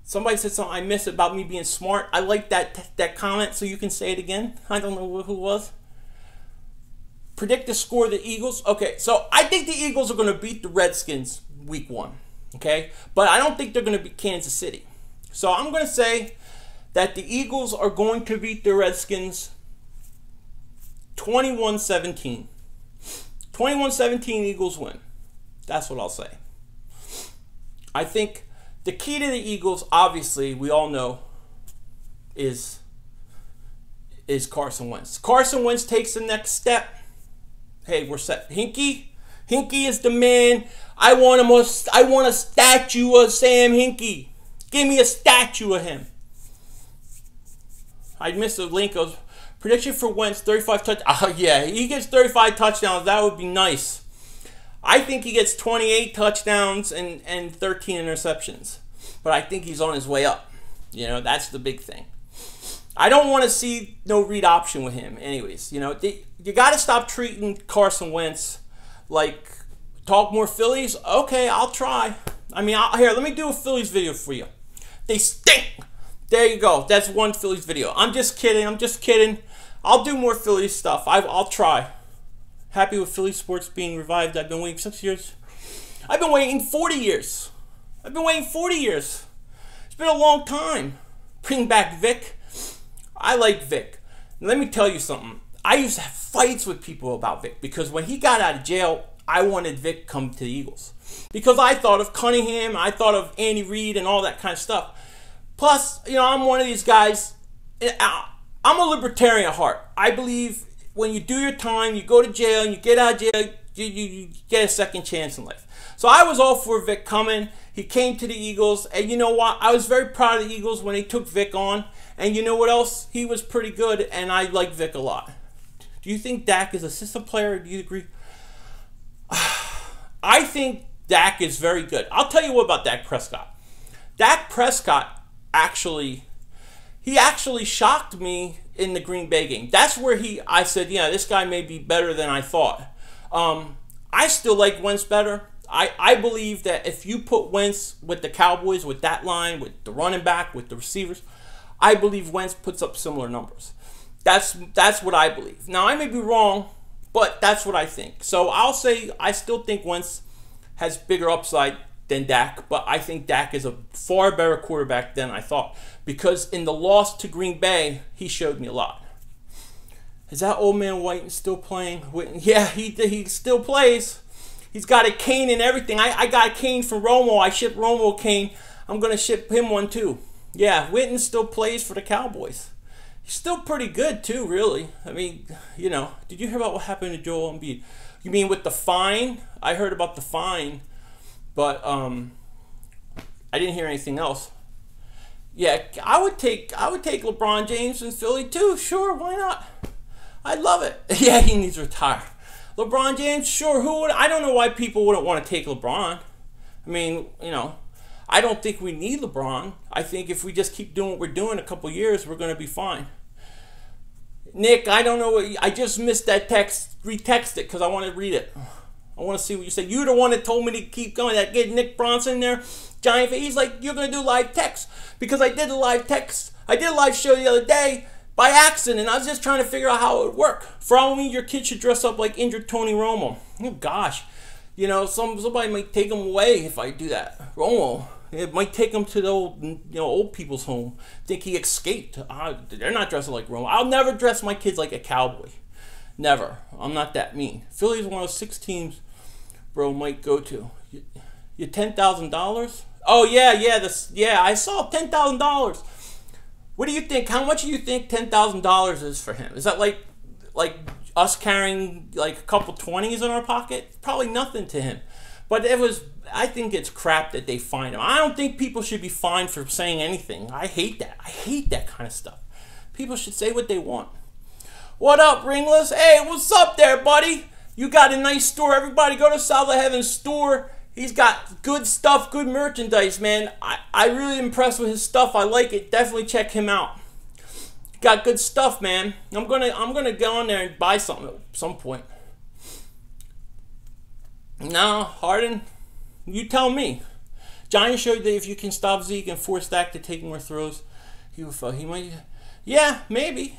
Somebody said something I missed about me being smart. I like that comment, so you can say it again. I don't know who it was. Predict the score of the Eagles. Okay, so I think the Eagles are going to beat the Redskins week 1. Okay? But I don't think they're going to beat Kansas City. So I'm going to say that the Eagles are going to beat the Redskins 21-17. 21-17 Eagles win. That's what I'll say. I think the key to the Eagles, obviously, we all know, is Carson Wentz. Carson Wentz takes the next step. Hey, we're set. Hinkie is the man. I want a statue of Sam Hinkie. Give me a statue of him. I missed the link of prediction for Wentz, 35 touchdowns. Oh, yeah, he gets 35 touchdowns. That would be nice. I think he gets 28 touchdowns and 13 interceptions. But I think he's on his way up. You know, that's the big thing. I don't want to see no read option with him anyways. You know, you got to stop treating Carson Wentz like, talk more Phillies? Okay, I'll try. I mean, here, let me do a Phillies video for you. They stink. There you go. That's one Phillies video. I'm just kidding. I'll do more Phillies stuff. I'll try. Happy with Philly sports being revived. I've been waiting 6 years. I've been waiting 40 years. I've been waiting 40 years. It's been a long time. Bring back Vic. I like Vic. Let me tell you something. I used to have fights with people about Vic because when he got out of jail, I wanted Vic to come to the Eagles. Because I thought of Cunningham, I thought of Andy Reid and all that kind of stuff. Plus, you know, I'm one of these guys, I'm a libertarian at heart. I believe when you do your time, you go to jail and you get out of jail, you get a second chance in life. So I was all for Vic coming. He came to the Eagles, and you know what? I was very proud of the Eagles when they took Vic on. And you know what else? He was pretty good, and I like Vic a lot. Do you think Dak is a system player? Do you agree? I think Dak is very good. I'll tell you what about Dak Prescott. Dak Prescott actually shocked me in the Green Bay game. That's where I said, yeah, this guy may be better than I thought. I still like Wentz better. I believe that if you put Wentz with the Cowboys, with that line, with the running back, with the receivers, I believe Wentz puts up similar numbers. That's what I believe. Now, I may be wrong, but that's what I think. So I'll say I still think Wentz has bigger upside than Dak, but I think Dak is a far better quarterback than I thought. Because in the loss to Green Bay, he showed me a lot. Is that old man White still playing? Yeah, he still plays. He's got a cane and everything. I got a cane from Romo. I shipped Romo a cane. I'm going to ship him one too. Yeah, Witten still plays for the Cowboys. He's still pretty good too, really. I mean, you know, did you hear about what happened to Joel Embiid? You mean with the fine? I heard about the fine, but I didn't hear anything else. Yeah, I would take LeBron James in Philly too. Sure, why not? I'd love it. Yeah, he needs to retire. LeBron James, sure. Who would? I don't know why people wouldn't want to take LeBron. I mean, you know, I don't think we need LeBron. I think if we just keep doing what we're doing a couple years, we're going to be fine. Nick, I don't know. I just missed that text. Retext it because I want to read it. I want to see what you said. You're the one that told me to keep going. That kid Nick Bronson there, giant. He's like, you're going to do live text because I did a live text. I did a live show the other day by accident. I was just trying to figure out how it would work. For Halloween, your kid should dress up like injured Tony Romo. Oh gosh, you know, somebody might take him away if I do that. Romo, it might take him to the old people's home. Think he escaped. They're not dressing like Romo. I'll never dress my kids like a cowboy. Never. I'm not that mean. Philly's one of those 6 teams, bro, might go to. You $10,000? Oh yeah. I saw $10,000. What do you think? How much do you think $10,000 is for him? Is that like us carrying like a couple 20s in our pocket? Probably nothing to him. But I think it's crap that they fine him. I don't think people should be fined for saying anything. I hate that. I hate that kind of stuff. People should say what they want. What up, Ringless? Hey, what's up there, buddy? You got a nice store. Everybody go to South of Heaven's store. He's got good stuff, good merchandise, man. I'm really impressed with his stuff. I like it. Definitely check him out. Got good stuff, man. I'm gonna go in there and buy something at some point. No, Harden, you tell me. Giants showed that if you can stop Zeke and force Dak to take more throws, he might. Yeah, maybe.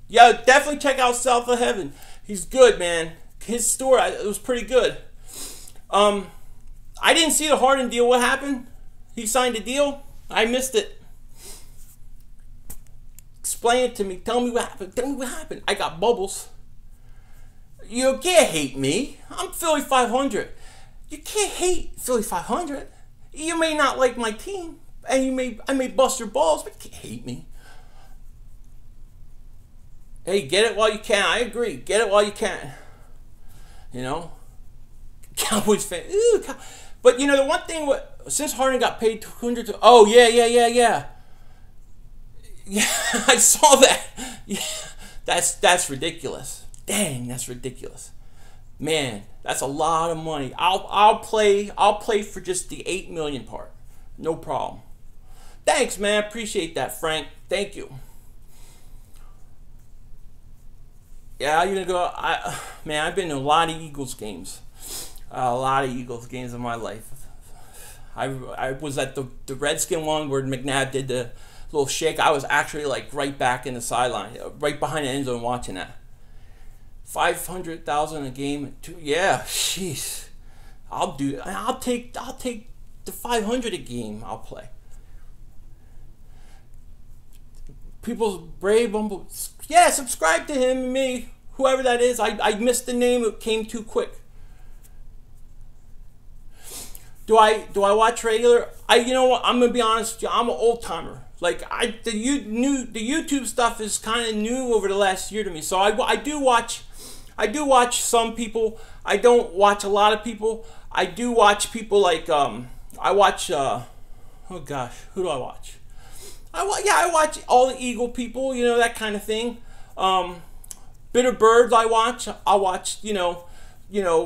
Yeah, definitely check out South of Heaven. He's good, man. His store, it was pretty good. I didn't see the Harden deal. What happened? He signed a deal? I missed it. Explain it to me. Tell me what happened. Tell me what happened. I got bubbles. You can't hate me. I'm Philly 500. You can't hate Philly 500. You may not like my team, and I may bust your balls, but you can't hate me. Hey, get it while you can. I agree. Get it while you can. You know? Cowboys fan. Ew, but you know the one thing, since Harden got paid $200. Oh yeah. Yeah, I saw that. Yeah, that's ridiculous. Dang, that's ridiculous. Man, that's a lot of money. I'll play for just the $8 million part. No problem. Thanks, man. Appreciate that, Frank. Thank you. Yeah, you're gonna go. Man, I've been to a lot of Eagles games. A lot of Eagles games in my life. I was at the Redskin one where McNabb did the little shake. I was actually like right back in the sideline, right behind the end zone watching that. 500,000 a game. Yeah, jeez. I'll take the 500 a game. I'll play. People's Brave Bumble. Yeah, subscribe to him and me, whoever that is. I missed the name. It came too quick. Do I watch regular? You know what? I'm gonna be honest with you. I'm an old timer. Like the YouTube stuff is kind of new over the last year to me. So I do watch some people. I don't watch a lot of people. I do watch people like I watch oh gosh, who do I watch? I watch all the Eagle people, you know, that kind of thing. Bitter Birds I'll watch, you know,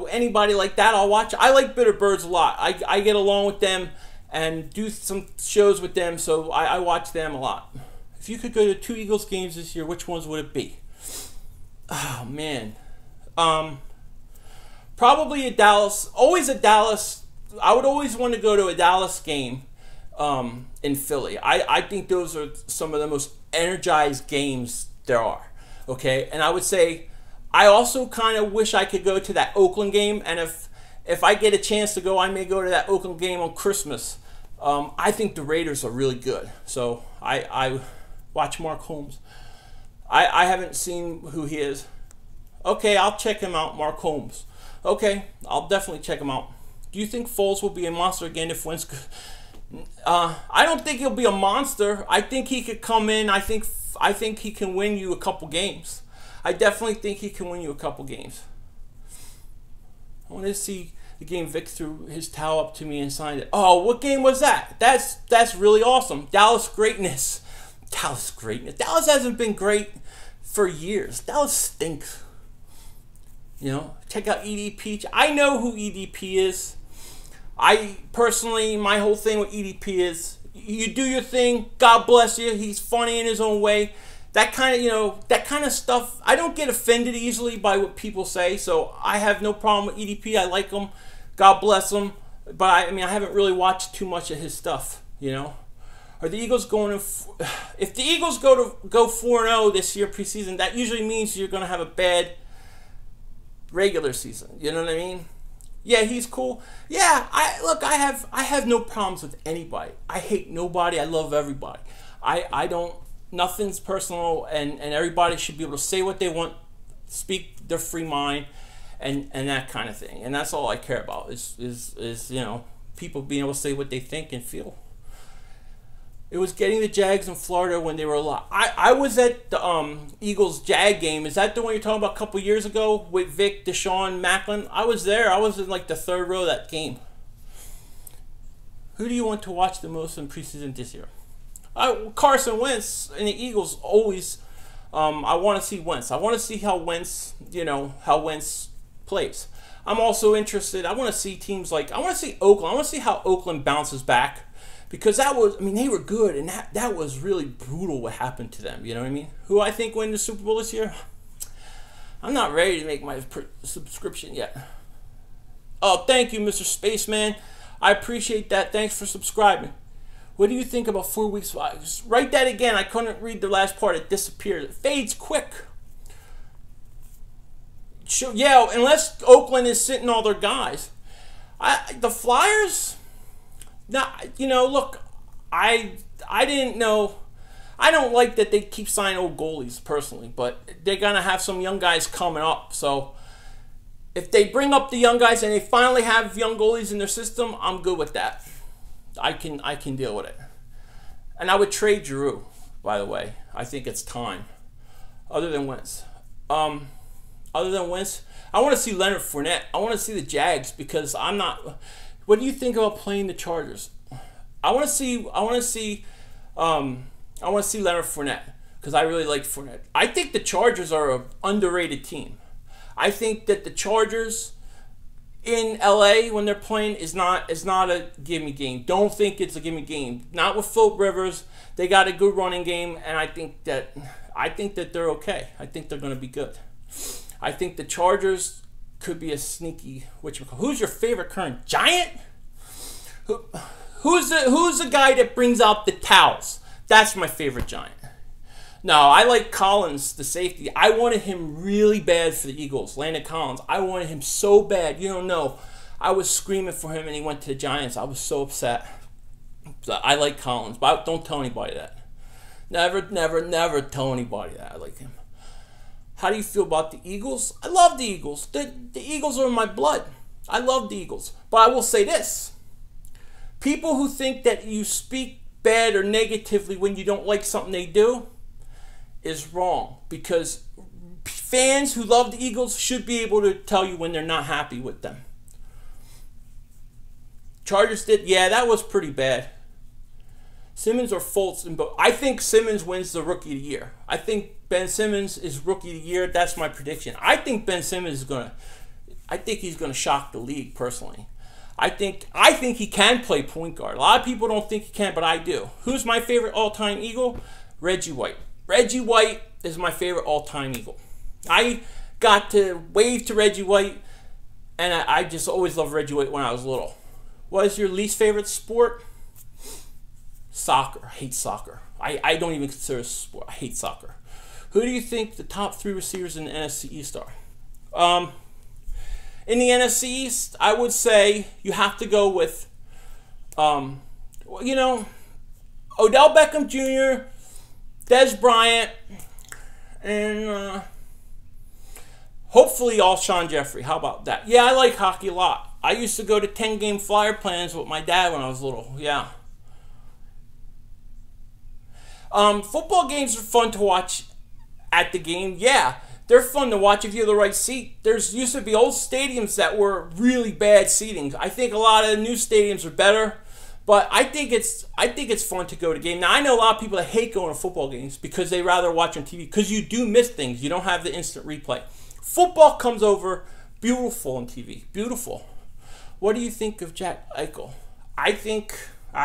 anybody like that I'll watch. I like Bitter Birds a lot. I get along with them and do some shows with them, so I watch them a lot. If you could go to 2 Eagles games this year, which ones would it be? Oh man. Probably a Dallas, always a Dallas. I would always want to go to a Dallas game in Philly. I think those are some of the most energized games there are. Okay, and I would say I also kind of wish I could go to that Oakland game, and if I get a chance to go, I may go to that Oakland game on Christmas. I think the Raiders are really good, so I watch Mark Holmes. I haven't seen who he is. Okay, I'll check him out, Mark Holmes. Okay, I'll definitely check him out. Do you think Foles will be a monster again if Wentz? I don't think he'll be a monster. I think he could come in. I think he can win you a couple games. I definitely think he can win you a couple games. I want to see the game Vic threw his towel up to me and signed it. Oh, what game was that? That's really awesome. Dallas greatness. Dallas greatness. Dallas hasn't been great for years. Dallas stinks. You know, check out EDP. I know who EDP is. I personally, my whole thing with EDP is you do your thing. God bless you. He's funny in his own way. That kind of, you know, that kind of stuff. I don't get offended easily by what people say, so I have no problem with EDP. I like him. God bless him. But I mean, I haven't really watched too much of his stuff. You know, are the Eagles going to? If the Eagles go 4-0 this year preseason, that usually means you're going to have a bad regular season. You know what I mean? Yeah, he's cool. Yeah, I have no problems with anybody. I hate nobody. I love everybody. I don't. Nothing's personal, and everybody should be able to say what they want, speak their free mind, and that kind of thing. And that's all I care about is you know, people being able to say what they think and feel. It was getting the Jags in Florida when they were alive. I was at the Eagles Jag game. Is that the one you're talking about a couple years ago with Vic, Deshaun, Macklin? I was there. I was in like the 3rd row of that game. Who do you want to watch the most in preseason this year? Carson Wentz and the Eagles always. I want to see Wentz. I want to see how Wentz, you know, how Wentz plays. I'm also interested. I want to see teams like, I want to see Oakland. I want to see how Oakland bounces back. Because that was, I mean, they were good, and that was really brutal what happened to them. You know what I mean? Who I think win the Super Bowl this year? I'm not ready to make my subscription yet. Oh, thank you, Mr. Spaceman. I appreciate that. Thanks for subscribing. What do you think about 4 weeks? Just write that again. I couldn't read the last part. It disappeared. It fades quick. Yeah, unless Oakland is sitting all their guys. The Flyers... Now, you know, look, I didn't know. I don't like that they keep signing old goalies personally, but they're going to have some young guys coming up. So if they bring up the young guys and they finally have young goalies in their system, I'm good with that. I can deal with it. And I would trade Giroux, by the way. I think it's time. Other than Wentz. I want to see Leonard Fournette. I want to see the Jags because I'm not... What do you think about playing the Chargers? I want to see Leonard Fournette because I really like Fournette. I think the Chargers are an underrated team. I think that the Chargers in LA when they're playing is not a gimme game. Don't think it's a gimme game. Not with Philip Rivers. They got a good running game, and I think that they're okay. I think they're going to be good. I think the Chargers could be a sneaky who's your favorite current Giant? Who's the guy that brings out the towels? That's my favorite Giant. No, I like Collins, the safety. I wanted him really bad for the Eagles. Landon Collins. I wanted him so bad. You don't know. I was screaming for him, and he went to the Giants. I was so upset. So I like Collins, but don't tell anybody that. Never, never, never tell anybody that I like him. How do you feel about the Eagles? I love the Eagles. The Eagles are in my blood. I love the Eagles. But I will say this. People who think that you speak bad or negatively when you don't like something they do is wrong, because fans who love the Eagles should be able to tell you when they're not happy with them. Chargers did, yeah, that was pretty bad. Simmons or Fultz, but I think Simmons wins the Rookie of the Year. I think Ben Simmons is Rookie of the Year. That's my prediction. I think Ben Simmons is he's gonna shock the league personally. I think he can play point guard. A lot of people don't think he can, but I do. Who's my favorite all-time Eagle? Reggie White. Reggie White is my favorite all-time Eagle. I got to wave to Reggie White, and I just always loved Reggie White when I was little. What is your least favorite sport? Soccer. I hate soccer. I don't even consider it a sport. I hate soccer. Who do you think the top 3 receivers in the NFC East are? In the NFC East, I would say you have to go with, Odell Beckham Jr., Dez Bryant, and hopefully Alshon Jeffrey. How about that? Yeah, I like hockey a lot. I used to go to 10-game flyer plans with my dad when I was little. Yeah. Football games are fun to watch at the game. Yeah, they're fun to watch if you have the right seat. There's used to be old stadiums that were really bad seating. I think a lot of the new stadiums are better, but I think it's fun to go to game. Now I know a lot of people that hate going to football games because they rather watch on TV, because you do miss things. You don't have the instant replay. Football comes over beautiful on TV. Beautiful. What do you think of Jack Eichel? I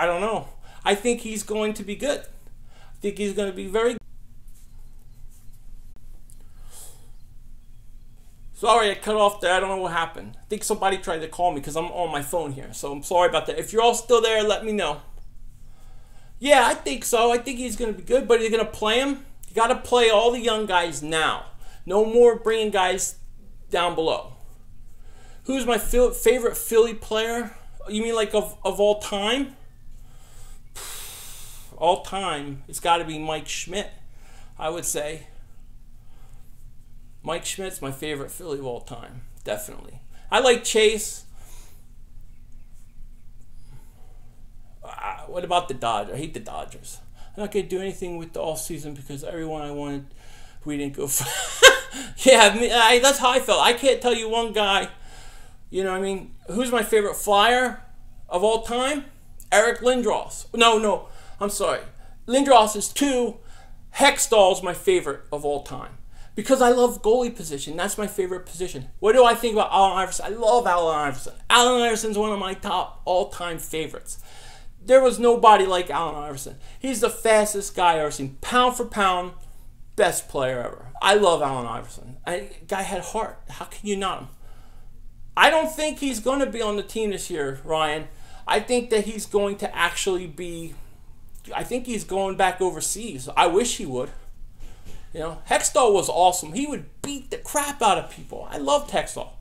don't know. I think he's going to be good. I think he's going to be very good. Sorry, I cut off there. I don't know what happened. I think somebody tried to call me because I'm on my phone here. So I'm sorry about that. If you're all still there, let me know. Yeah, I think so. I think he's going to be good, but you're going to play him? You got to play all the young guys now. No more bringing guys down below. Who's my favorite Philly player? You mean like of all time? All time, it's got to be Mike Schmidt, I would say. Mike Schmidt's my favorite Philly of all time, definitely. I like Chase. What about the Dodgers? I hate the Dodgers. I'm not going to do anything with the offseason because everyone I wanted, we didn't go for. Yeah, that's how I felt. I can't tell you one guy. You know what I mean? Who's my favorite Flyer of all time? Eric Lindros. No, I'm sorry. Lindros is 2. Hextall's my favorite of all time. Because I love goalie position. That's my favorite position. What do I think about Allen Iverson? I love Allen Iverson. Allen Iverson's one of my top all-time favorites. There was nobody like Allen Iverson. He's the fastest guy I've ever seen. Pound for pound, best player ever. I love Allen Iverson. Guy had heart. How can you not? I don't think he's going to be on the team this year, Ryan. I think that he's going to actually be... I think he's going back overseas. I wish he would. You know, Hextall was awesome. He would beat the crap out of people. I loved Hextall.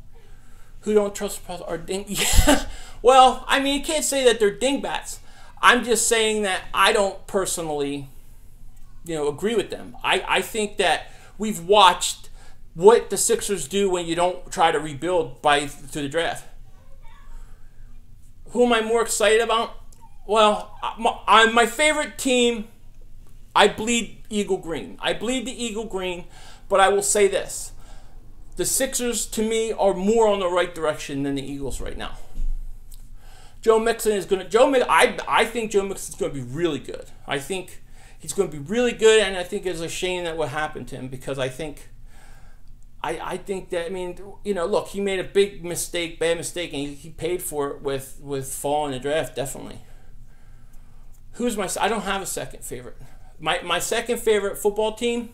Who don't trust or ding? Yeah. Well, I mean, you can't say that they're dingbats. I'm just saying that I don't personally, agree with them. I think that we've watched what the Sixers do when you don't try to rebuild through the draft. Who am I more excited about? Well, my favorite team, I bleed Eagle Green. I bleed the Eagle Green, but I will say this. The Sixers, to me, are more on the right direction than the Eagles right now. Joe Mixon is going to... I think Joe Mixon is going to be really good. I think he's going to be really good, and I think it's a shame that what happened to him, because I think that, look, he made a big mistake, bad mistake, and he paid for it with falling in the draft, definitely. I don't have a second favorite. My second favorite football team,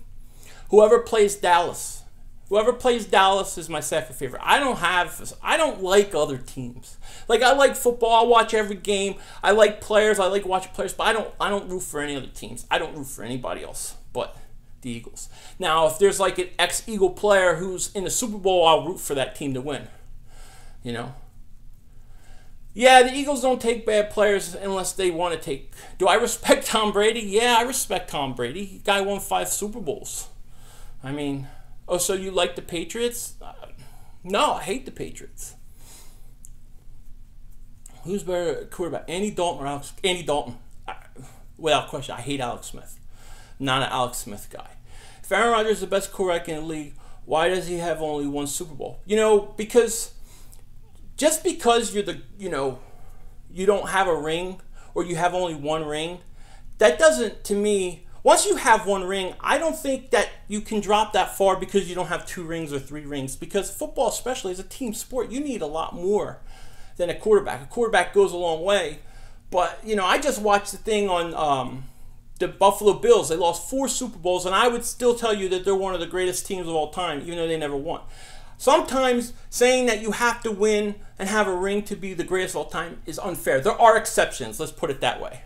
whoever plays Dallas. Whoever plays Dallas is my second favorite. I don't like other teams. Like, I like football. I watch every game. I like players. I like watching players, but I don't root for any other teams. I don't root for anybody else but the Eagles. Now, if there's like an ex-Eagle player who's in the Super Bowl, I'll root for that team to win. You know? Yeah, the Eagles don't take bad players unless they want to take... Do I respect Tom Brady? Yeah, I respect Tom Brady. The guy won 5 Super Bowls. I mean... Oh, so you like the Patriots? No, I hate the Patriots. Who's better quarterback? Andy Dalton or Alex? Andy Dalton. Without question, I hate Alex Smith. Not an Alex Smith guy. If Aaron Rodgers is the best quarterback in the league, why does he have only 1 Super Bowl? You know, because just because you're the, you know, you don't have a ring or you have only 1 ring, that doesn't, to me, once you have 1 ring, I don't think that you can drop that far because you don't have 2 rings or 3 rings. Because football, especially, is a team sport. You need a lot more than a quarterback. A quarterback goes a long way. But, you know, I just watched the thing on the Buffalo Bills. They lost 4 Super Bowls, and I would still tell you that they're one of the greatest teams of all time, even though they never won. Sometimes saying that you have to win and have a ring to be the greatest of all time is unfair. There are exceptions, let's put it that way.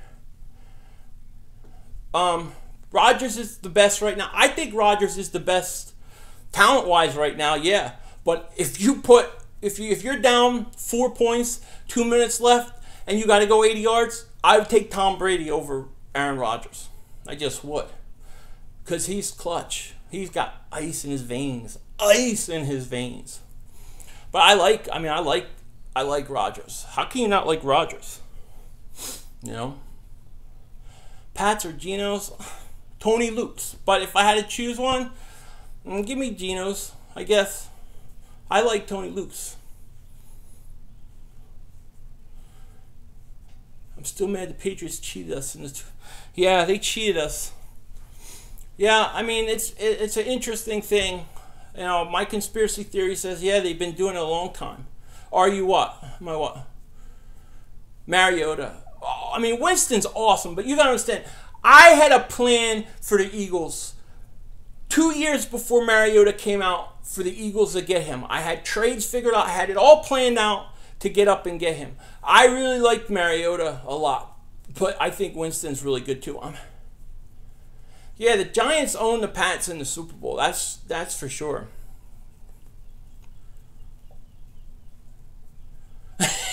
Rodgers is the best right now. I think Rodgers is the best talent-wise right now, yeah. But if you're down 4 points, 2 minutes left, and you got to go 80 yards, I would take Tom Brady over Aaron Rodgers. I just would. Because he's clutch. He's got ice in his veins. Ice in his veins. But I like Rodgers. How can you not like Rodgers? You know? Pats or Geno's? Tony Luke's. But if I had to choose one, give me Geno's, I guess. I like Tony Luke's. I'm still mad the Patriots cheated us. Yeah, they cheated us. Yeah, I mean, it's an interesting thing. You know, my conspiracy theory says, yeah, they've been doing it a long time. Are you what? Am I what? Mariota. Oh, I mean, Winston's awesome, but you got to understand, I had a plan for the Eagles 2 years before Mariota came out for the Eagles to get him. I had trades figured out. I had it all planned out to get up and get him. I really liked Mariota a lot, but I think Winston's really good too. Yeah, the Giants own the Pats in the Super Bowl. That's for sure.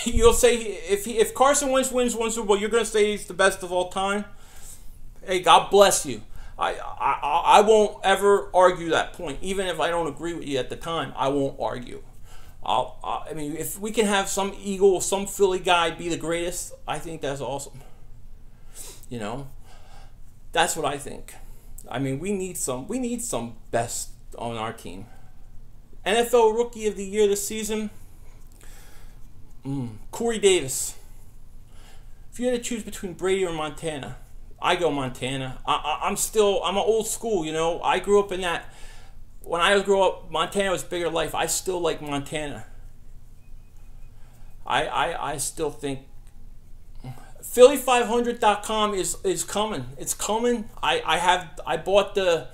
You'll say if Carson Wentz wins 1 Super Bowl, you're going to say he's the best of all time? Hey, God bless you. I won't ever argue that point. Even if I don't agree with you at the time, I won't argue. I mean, if we can have some Eagle, some Philly guy be the greatest, I think that's awesome. You know? That's what I think. I mean, we need some best on our team. NFL Rookie of the Year this season, Corey Davis. If you had to choose between Brady or Montana, I go Montana. I'm an old school, you know. I grew up in that. When I grew up, Montana was bigger life. I still like Montana. I still think Philly500.com is coming. It's coming. I bought the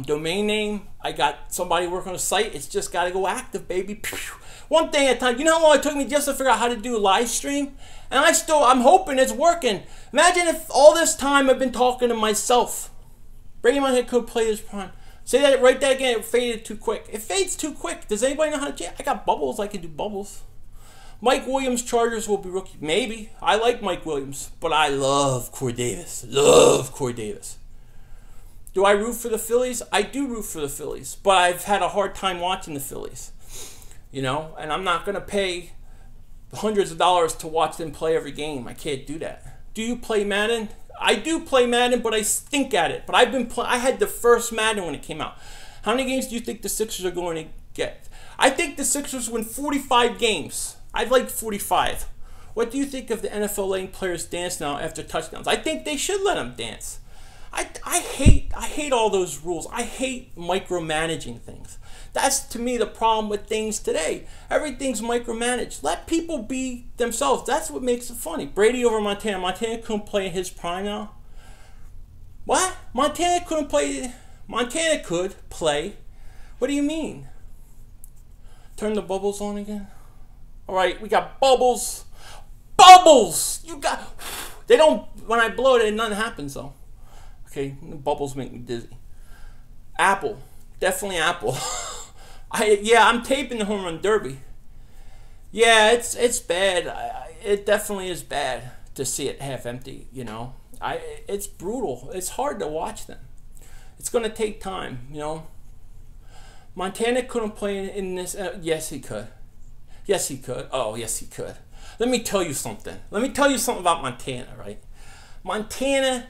domain name. I got somebody working on the site. It's just got to go active, baby. One thing at a time. You know how long it took me just to figure out how to do a live stream? And I'm hoping it's working. Imagine if all this time I've been talking to myself. Brady Montana could play his prime. Say that right there again. It faded too quick. It fades too quick. Does anybody know how to change? I got bubbles. I can do bubbles. Mike Williams, Chargers will be rookie. Maybe. I like Mike Williams, but I love Corey Davis. Love Corey Davis. Do I root for the Phillies? I do root for the Phillies, but I've had a hard time watching the Phillies. You know, and I'm not going to pay hundreds of dollars to watch them play every game. I can't do that. Do you play Madden? I do play Madden, but I stink at it. But I had the first Madden when it came out. How many games do you think the Sixers are going to get? I think the Sixers win 45 games. I'd like 45. What do you think of the NFL letting players dance now after touchdowns? I think they should let them dance. I hate all those rules. I hate micromanaging things. That's, to me, the problem with things today. Everything's micromanaged. Let people be themselves. That's what makes it funny. Brady over Montana. Montana couldn't play in his prime now. What? Montana couldn't play. Montana could play. What do you mean? Turn the bubbles on again? All right, we got bubbles. Bubbles! You got... They don't... When I blow it, nothing happens, though. Okay, the bubbles make me dizzy. Apple, definitely Apple. I'm taping the home run derby. Yeah, it's bad. It definitely is bad to see it half empty. You know, it's brutal. It's hard to watch them. It's going to take time. You know, Montana couldn't play in this. Yes, he could. Yes, he could. Oh, yes, he could. Let me tell you something. Let me tell you something about Montana. Right, Montana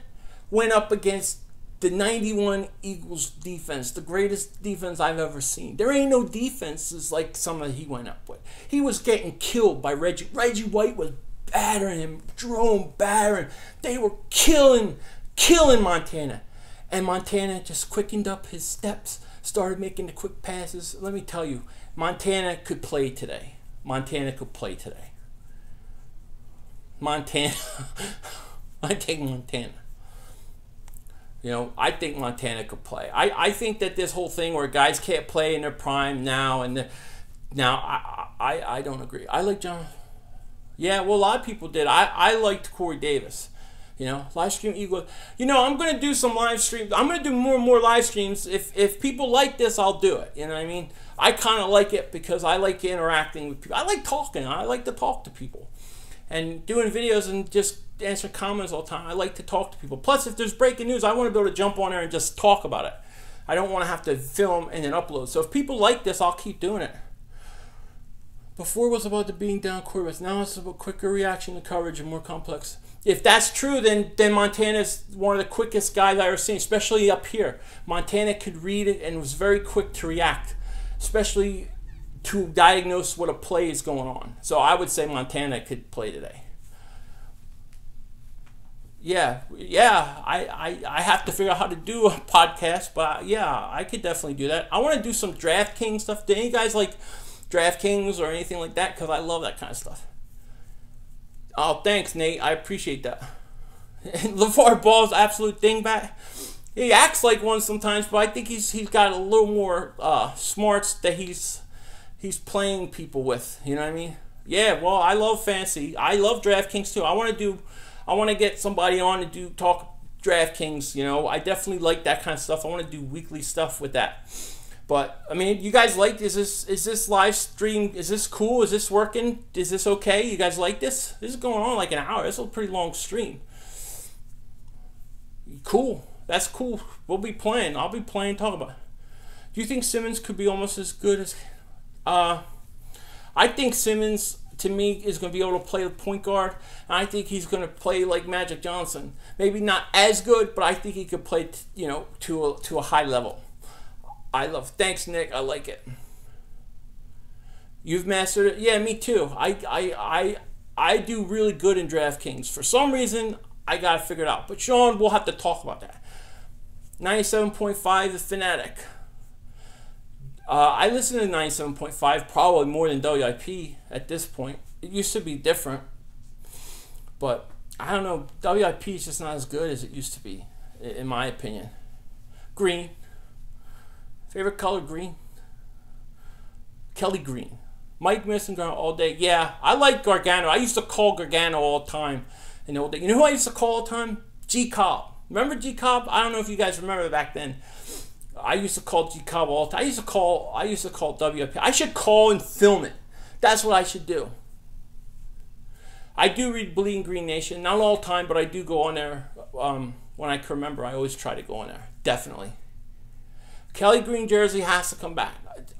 went up against the 91 Eagles defense, the greatest defense I've ever seen. There ain't no defenses like some that he went up with. He was getting killed by Reggie. Reggie White was battering him. Jerome battering. They were killing Montana. And Montana just quickened up his steps, started making the quick passes. Let me tell you, Montana could play today. Montana could play today. Montana. I take Montana. You know, I think Montana could play. I think that this whole thing where guys can't play in their prime now I don't agree. I like John. Yeah, well, a lot of people did. I liked Corey Davis. You know, live stream Eagle. You know, I'm gonna do some live streams. I'm gonna do more and more live streams. If people like this, I'll do it. You know what I mean? I kind of like it because I like interacting with people. I like talking. I like to talk to people. And doing videos and just answering comments all the time. I like to talk to people. Plus, if there's breaking news, I want to be able to jump on there and just talk about it. I don't want to have to film and then upload. So if people like this, I'll keep doing it. Before it was about the beating down quarterbacks. Now it's about quicker reaction to coverage and more complex. If that's true, then Montana's one of the quickest guys I've ever seen, especially up here. Montana could read it and was very quick to react, especially to diagnose what a play is going on. So I would say Montana could play today. Yeah, I have to figure out how to do a podcast, but yeah, I could definitely do that. I want to do some DraftKings stuff. Do any guys like DraftKings or anything like that? Because I love that kind of stuff. Oh, thanks, Nate. I appreciate that. LeVar Ball's absolute dingbat. He acts like one sometimes, but I think he's got a little more smarts that he's playing people with. You know what I mean? Yeah. Well, I love fantasy. I love DraftKings too. I want to get somebody on to talk DraftKings. You know, I definitely like that kind of stuff. I want to do weekly stuff with that. But I mean, you guys like this? Is this live stream? Is this cool? Is this working? Is this okay? You guys like this? This is going on like an hour. This is a pretty long stream. Cool. That's cool. We'll be playing. I'll be playing. Talk about it. Do you think Simmons could be almost as good as? I think Simmons, to me, is going to be able to play the point guard. And I think he's going to play like Magic Johnson. Maybe not as good, but I think he could play, to a high level. Thanks, Nick. I like it. You've mastered it? Yeah, me too. I do really good in DraftKings. For some reason, I got to figure it out. But Sean, we'll have to talk about that. 97.5, The Fanatic. I listen to 97.5 probably more than WIP at this point. It used to be different. But I don't know. WIP is just not as good as it used to be, in my opinion. Green. Favorite color, green. Kelly Green. Mike Missengarn all day. Yeah, I like Gargano. I used to call Gargano all the time in the old day. You know who I used to call all the time? G Cobb. Remember G Cobb? I don't know if you guys remember back then. I used to call G Cobb all the time. I used to call WIP. I should call and film it. That's what I should do. I do read Bleeding Green Nation. Not all the time, but I do go on there. When I can remember, I always try to go on there. Definitely. Kelly Green jersey has to come back.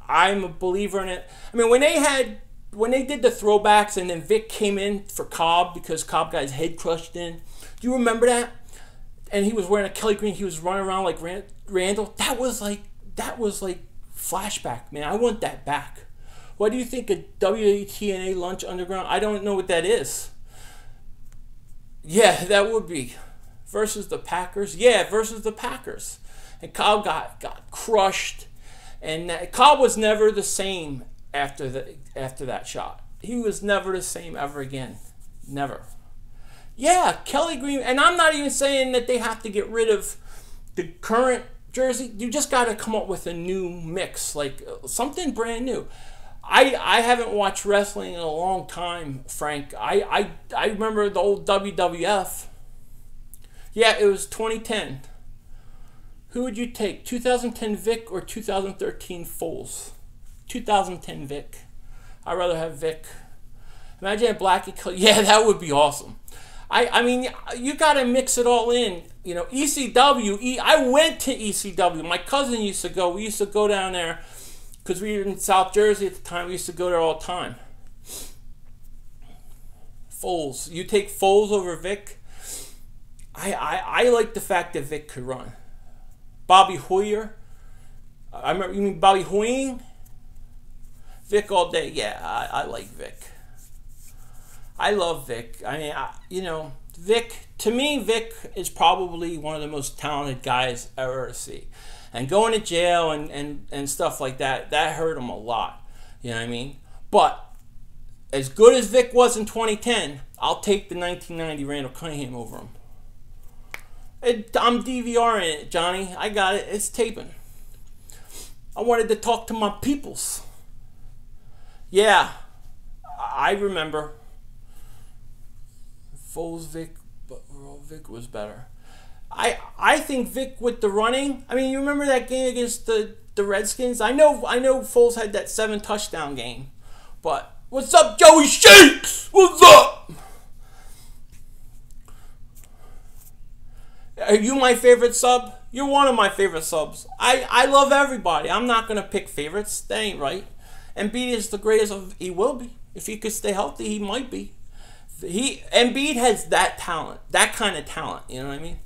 I'm a believer in it. I mean, when they did the throwbacks and then Vic came in for Cobb because Cobb got his head crushed in. Do you remember that? And he was wearing a Kelly Green. He was running around like Randall. That was like flashback, man. I want that back. What do you think of WTNA Lunch Underground? I don't know what that is. Yeah, that would be. Versus the Packers. Yeah, versus the Packers. And Cobb got crushed. And Cobb was never the same after that shot. He was never the same ever again. Never. Yeah, Kelly Green. And I'm not even saying that they have to get rid of the current jersey. You just got to come up with a new mix. Like something brand new. I haven't watched wrestling in a long time, Frank. I remember the old WWF. Yeah, it was 2010. Who would you take, 2010 Vic or 2013 Foles? 2010 Vic. I'd rather have Vic. Imagine a Blackie. Yeah, that would be awesome. I mean, you got to mix it all in. You know, ECW. I went to ECW. My cousin used to go. We used to go down there because we were in South Jersey at the time. We used to go there all the time. Foles. You take Foles over Vic? I like the fact that Vic could run. Bobby Hoyer. I remember, you mean Bobby Hoying? Vic all day. Yeah, I like Vic. I love Vic. I mean, you know, Vic, to me, Vic is probably one of the most talented guys ever to see. And going to jail and stuff like that, that hurt him a lot. You know what I mean? But as good as Vic was in 2010, I'll take the 1990 Randall Cunningham over him. I'm DVRing it, Johnny. I got it. It's taping. I wanted to talk to my peoples. Yeah, I remember. Foles, Vic, but Vic was better. I think Vic with the running. I mean, you remember that game against the Redskins? I know Foles had that 7 touchdown game, but what's up, Joey Shakes? What's up? Are you my favorite sub? You're one of my favorite subs. I love everybody. I'm not gonna pick favorites. That ain't right. Embiid is the greatest of. He will be if he could stay healthy. He might be. Embiid has that talent, that kind of talent. You know what I mean?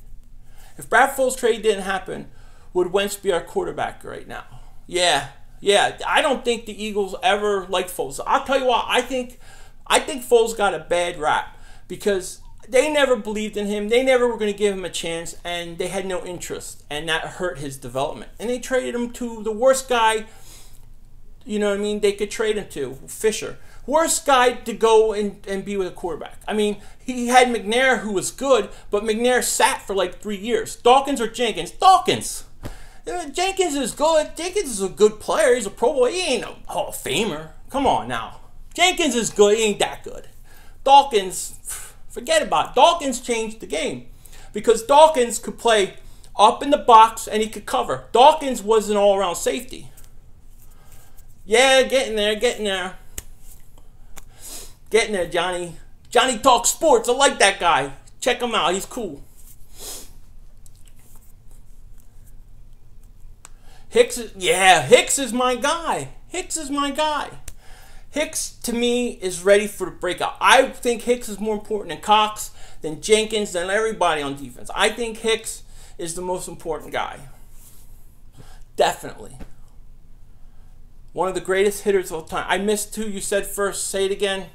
If Brad Foles trade didn't happen, would Wentz be our quarterback right now? Yeah. I don't think the Eagles ever liked Foles. I'll tell you what. I think Foles got a bad rap because they never believed in him. They never were going to give him a chance, and they had no interest, and that hurt his development. And they traded him to the worst guy. You know what I mean? They could trade him to Fisher. Worst guy to go and be with a quarterback. I mean, he had McNair, who was good, but McNair sat for like 3 years. Dawkins or Jenkins? Dawkins. Jenkins is good. Jenkins is a good player. He's a Pro Bowl. He ain't a Hall of Famer. Come on now. Jenkins is good. He ain't that good. Dawkins, forget about it. Dawkins changed the game because Dawkins could play up in the box and he could cover. Dawkins was an all-around safety. Yeah, getting there. Getting there, Johnny. Johnny Talks Sports. I like that guy. Check him out. He's cool. Hicks is my guy. Hicks is my guy. Hicks, to me, is ready for the breakout. I think Hicks is more important than Cox, than Jenkins, than everybody on defense. I think Hicks is the most important guy. Definitely. One of the greatest hitters of all time. I missed who you said first. Say it again.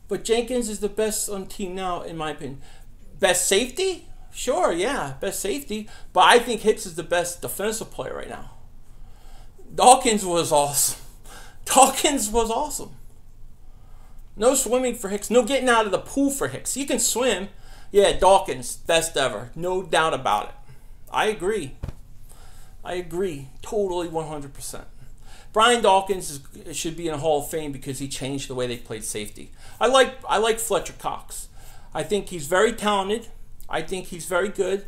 But Jenkins is the best on the team now, in my opinion. Best safety? Sure, yeah, best safety. But I think Hicks is the best defensive player right now. Dawkins was awesome. No swimming for Hicks. No getting out of the pool for Hicks. He can swim. Yeah, Dawkins, best ever. No doubt about it. I agree. Totally 100%. Brian Dawkins should be in a Hall of Fame because he changed the way they played safety. I like Fletcher Cox. I think he's very talented. I think he's very good.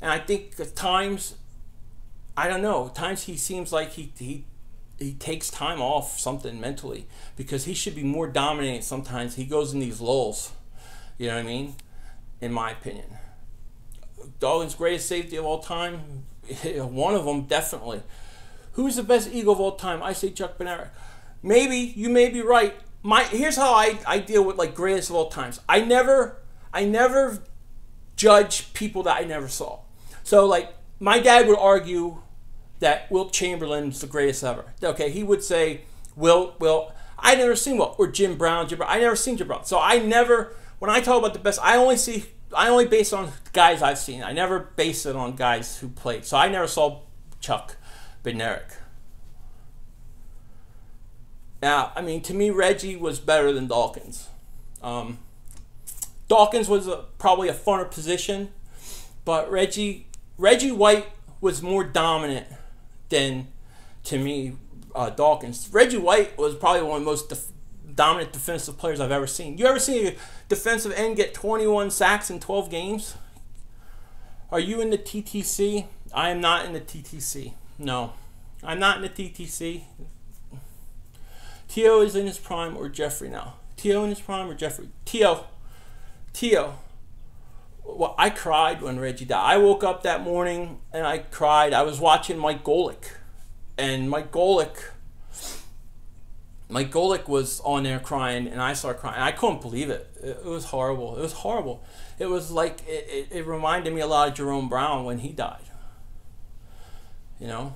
And I think at times, I don't know, at times he seems like he takes time off something mentally because he should be more dominating sometimes. He goes in these lulls. You know what I mean? In my opinion. Dawkins' greatest safety of all time? One of them, definitely. Who's the best Eagle of all time? I say Chuck Bednarik. Maybe, you may be right. Here's how I deal with like greatest of all times. I never judge people that I never saw. So like my dad would argue that Wilt Chamberlain's the greatest ever. Okay, he would say Wilt. I never seen Wilt or Jim Brown. I never seen Jim Brown. So when I talk about the best, I only base it on guys I've seen. I never base it on guys who played. So I never saw Chuck Bednarik. Now, I mean, to me, Reggie was better than Dawkins. Dawkins was probably a funner position, but Reggie White was more dominant than, to me, Dawkins. Reggie White was probably one of the most dominant defensive players I've ever seen. You ever seen a defensive end get 21 sacks in 12 games? Are you in the TTC? I am not in the TTC. No, I'm not in the TTC. T.O. is in his prime or Jeffrey now? T.O. in his prime or Jeffrey? T.O. Well, I cried when Reggie died. I woke up that morning and I cried. I was watching Mike Golick. And Mike Golick was on there crying, and I started crying. I couldn't believe it. It was horrible. It was horrible. It was like, it reminded me a lot of Jerome Brown when he died. You know?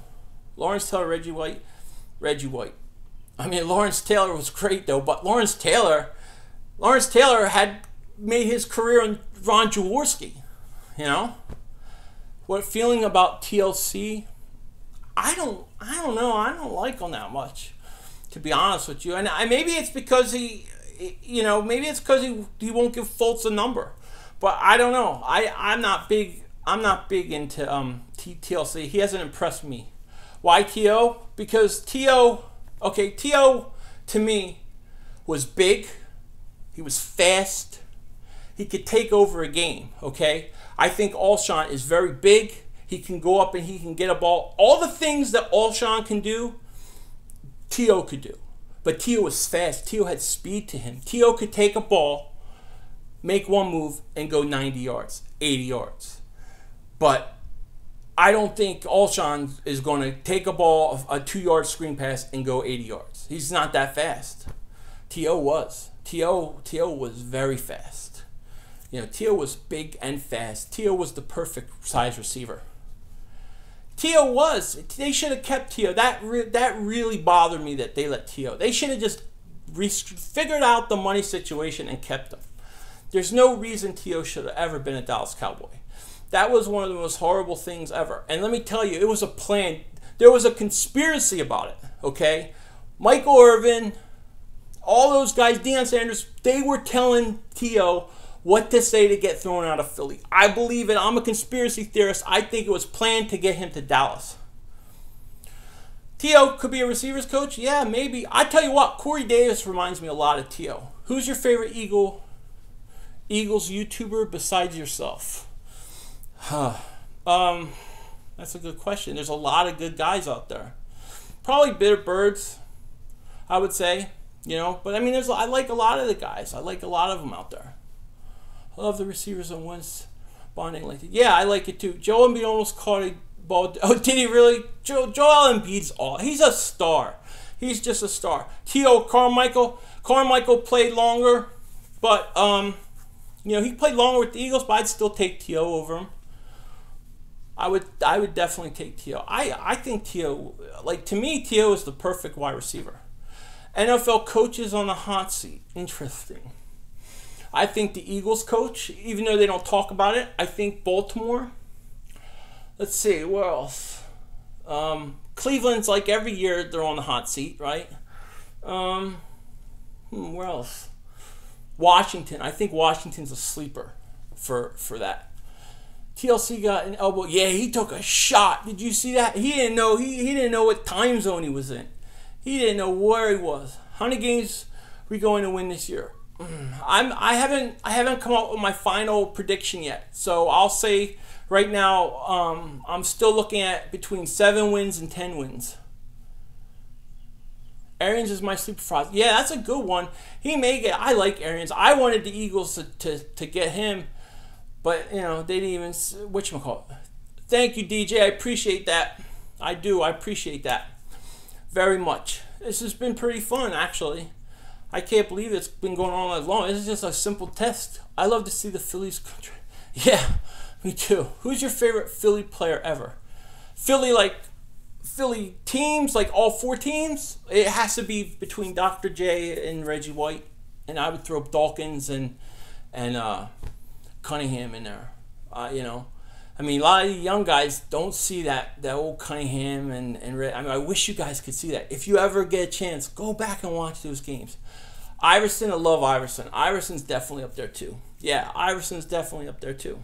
Lawrence Taylor, Reggie White. I mean, Lawrence Taylor was great, though, but Lawrence Taylor had made his career on Ron Jaworski, you know? What feeling about TLC? I don't know. I don't like him that much, to be honest with you. And maybe it's because he won't give Fultz a number. But I don't know. I'm not big into TLC. He hasn't impressed me. Why T.O.? Because T.O. to me was big. He was fast. He could take over a game, okay? I think Alshon is very big. He can go up and he can get a ball. All the things that Alshon can do, T.O. could do. But T.O. was fast. T.O. had speed to him. T.O. could take a ball, make one move, and go 90 yards, 80 yards. But I don't think Alshon is going to take a ball, a 2-yard screen pass, and go 80 yards. He's not that fast. T.O. was. T.O. was very fast. You know, T.O. was big and fast. T.O. was the perfect size receiver. T.O. was. They should have kept T.O. That really bothered me that they let T.O. They should have just figured out the money situation and kept him. There's no reason T.O. should have ever been a Dallas Cowboy. That was one of the most horrible things ever. And let me tell you, it was a plan. There was a conspiracy about it, okay? Michael Irvin, all those guys, Deion Sanders, they were telling T.O. what to say to get thrown out of Philly. I believe it. I'm a conspiracy theorist. I think it was planned to get him to Dallas. T.O. could be a receivers coach? Yeah, maybe. I tell you what, Corey Davis reminds me a lot of T.O. Who's your favorite Eagles YouTuber besides yourself? That's a good question. There's a lot of good guys out there. Probably Bitter Birds, I would say. You know, but I mean, I like a lot of the guys. I like a lot of them out there. I love the receivers on Wentz bonding like that. Yeah, I like it too. Joel Embiid almost caught a ball. Oh, did he really? Joel Embiid's all. He's a star. He's just a star. T.O. Carmichael. Carmichael played longer, but you know, he played longer with the Eagles, but I'd still take T.O. over him. I would definitely take T.O. I think T.O. To me, T.O. is the perfect wide receiver. NFL coaches on the hot seat. Interesting. I think the Eagles coach, even though they don't talk about it, I think Baltimore. Let's see, where else? Cleveland's like every year they're on the hot seat, right? Where else? Washington. I think Washington's a sleeper for that. TLC got an elbow. Yeah, he took a shot. Did you see that? He didn't know. He didn't know what time zone he was in. He didn't know where he was. How many games are we going to win this year? I haven't come up with my final prediction yet. So I'll say right now I'm still looking at between 7 wins and 10 wins. Arians is my sleeper frost. Yeah, that's a good one. He may get. I like Arians. I wanted the Eagles to get him. But, you know, they didn't even, whatchamacallit. Thank you, DJ. I appreciate that. I do. I appreciate that very much. This has been pretty fun, actually. I can't believe it's been going on as long. This is just a simple test. I love to see the Phillies. Yeah, me too. Who's your favorite Philly player ever? Philly teams, like all 4 teams? It has to be between Dr. J and Reggie White. And I would throw Dawkins and Cunningham in there. You know, I mean, a lot of the young guys don't see that old Cunningham and I mean, I wish you guys could see that. If you ever get a chance, go back and watch those games. Iverson, I love Iverson. Iverson's definitely up there too. Yeah, Iverson's definitely up there too.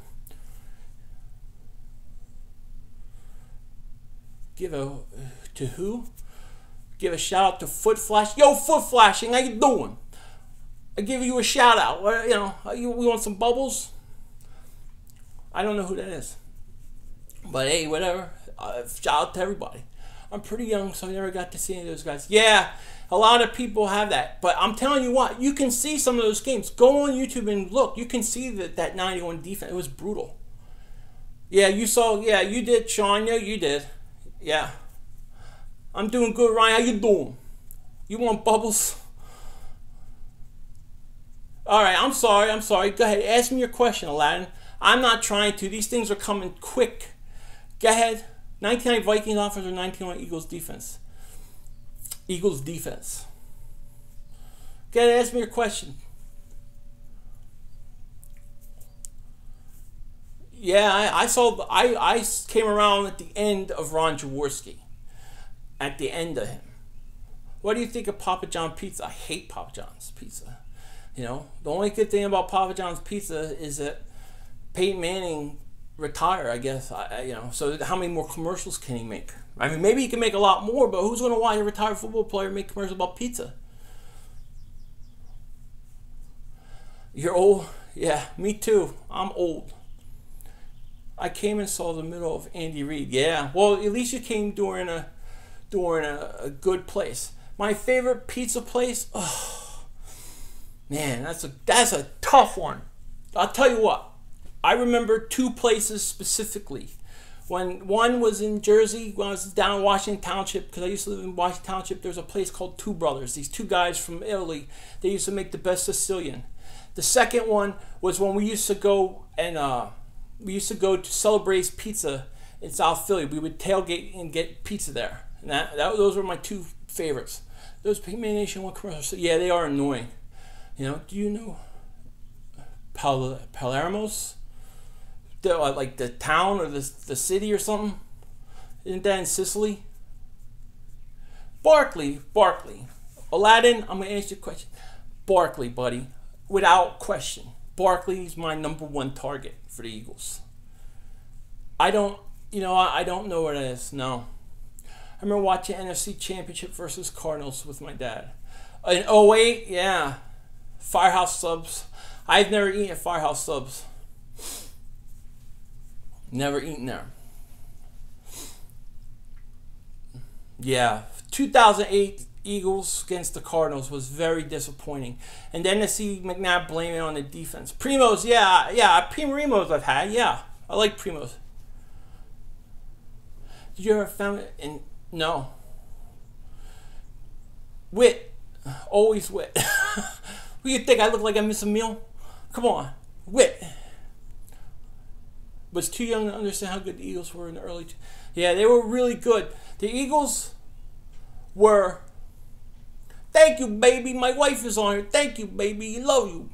To who? Give a shout out to Foot Flash. Yo, Foot Flashing, how you doing? I give you a shout out. You know, we want some bubbles? I don't know who that is. But hey, whatever. Shout out to everybody. I'm pretty young, so I never got to see any of those guys. Yeah, a lot of people have that. But I'm telling you what, you can see some of those games. Go on YouTube and look. You can see that 91 defense. It was brutal. Yeah, you saw. Yeah, you did, Sean. Yeah, you did. Yeah. I'm doing good, Ryan. How you doing? You want bubbles? All right, I'm sorry. Go ahead. Ask me your question, Aladdin. I'm not trying to. These things are coming quick. Go ahead. 1990 Vikings offense or 1901 Eagles defense? Eagles defense. Go ahead, ask me your question. Yeah, I saw. I came around at the end of Ron Jaworski. At the end of him. What do you think of Papa John pizza? I hate Papa John's pizza. You know, the only good thing about Papa John's pizza is that Peyton Manning retired, I guess. You know, so how many more commercials can he make? I mean, maybe he can make a lot more, but who's going to watch a retired football player make commercials about pizza? You're old? Yeah, me too. I'm old. I came and saw the middle of Andy Reid. Yeah, well, at least you came during a good place. My favorite pizza place? Oh, man, that's a tough one. I'll tell you what. I remember two places specifically. When one was in Jersey, when I was down in Washington Township, because I used to live in Washington Township, there's a place called Two Brothers. These two guys from Italy, they used to make the best Sicilian. The second one was when we used to go to Celebrate's Pizza in South Philly. We would tailgate and get pizza there. And those were my two favorites. Those Payment Nation One commercials, yeah, they are annoying. You know, do you know Palermo's? Like the town or the city or something? Isn't that in Sicily? Barkley. Aladdin, I'm going to answer your question. Barkley, buddy. Without question. Barkley's my #1 target for the Eagles. I don't know what it is. No. I remember watching NFC Championship versus Cardinals with my dad. In 08, yeah. Firehouse Subs. I've never eaten at Firehouse Subs. Never eaten there. Yeah. 2008 Eagles against the Cardinals was very disappointing. And then to see McNabb blame it on the defense. Primos, yeah. Primos I've had, yeah. I like Primos. Did you ever found it in... No. Wit. Always wit. What do you think? I look like I miss a meal? Come on. Wit. Was too young to understand how good the Eagles were in the early... Yeah, they were really good. The Eagles were... Thank you, baby. My wife is on here. Thank you, baby. Love you.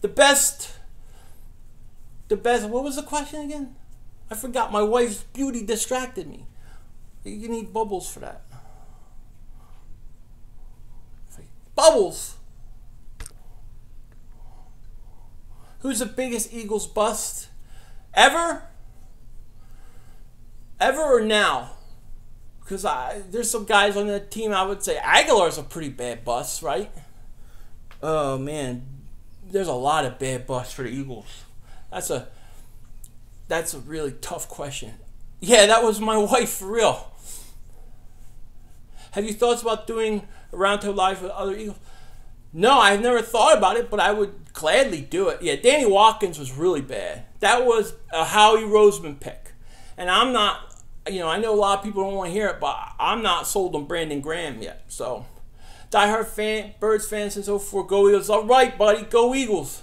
The best... What was the question again? I forgot. My wife's beauty distracted me. You need bubbles for that. Bubbles! Who's the biggest Eagles bust? Ever? Ever or now? Because there's some guys on the team I would say Aguilar's a pretty bad bust, right? Oh, man. There's a lot of bad busts for the Eagles. That's a really tough question. Yeah, that was my wife, for real. Have you thoughts about doing a roundtable live with other Eagles? No, I've never thought about it, but I would gladly do it. Yeah, Danny Watkins was really bad. That was a Howie Roseman pick. And I'm not, I know a lot of people don't want to hear it, but I'm not sold on Brandon Graham yet. So, diehard fan, Birds fan since 04, go Eagles. All right, buddy, go Eagles.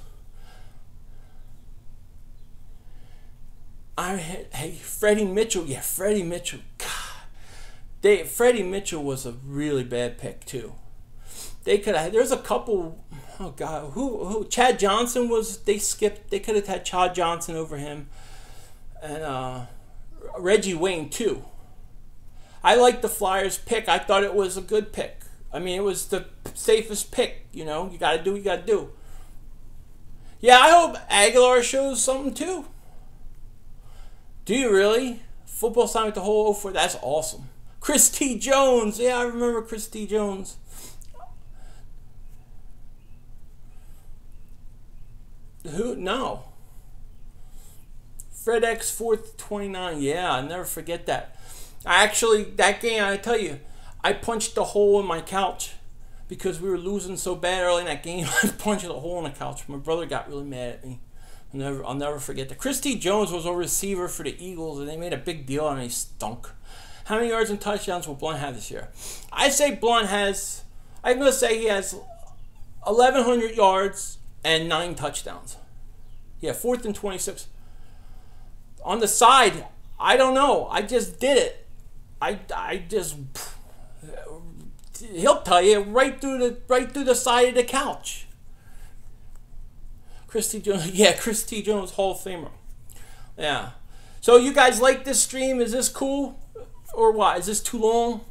Hey, Freddie Mitchell. Yeah, Freddie Mitchell. God. Freddie Mitchell was a really bad pick, too. They could have, there's a couple, oh God, who Chad Johnson was, they could have had Chad Johnson over him. And Reggie Wayne, too. I liked the Flyers pick. I thought it was a good pick. I mean, it was the safest pick, you got to do what you got to do. Yeah, I hope Aguilar shows something, too. Do you really? Football sign with the whole 04, that's awesome. Chris T. Jones, yeah, I remember Chris T. Jones. Who? No. FedEx 4th 29. Yeah, I'll never forget that. That game, I tell you, I punched a hole in my couch because we were losing so bad early in that game. I punched a hole in the couch. My brother got really mad at me. I'll never forget that. Chris T. Jones was a receiver for the Eagles, and they made a big deal, and he stunk. How many yards and touchdowns will Blunt have this year? I say Blunt has, I'm going to say he has 1,100 yards and 9 touchdowns. Yeah, 4th and 26. On the side, I don't know. I just did it. He'll tell you right through the side of the couch. Chris T. Jones, yeah, Chris T. Jones, Hall of Famer. Yeah. So you guys like this stream? Is this cool? Or what? Is this too long?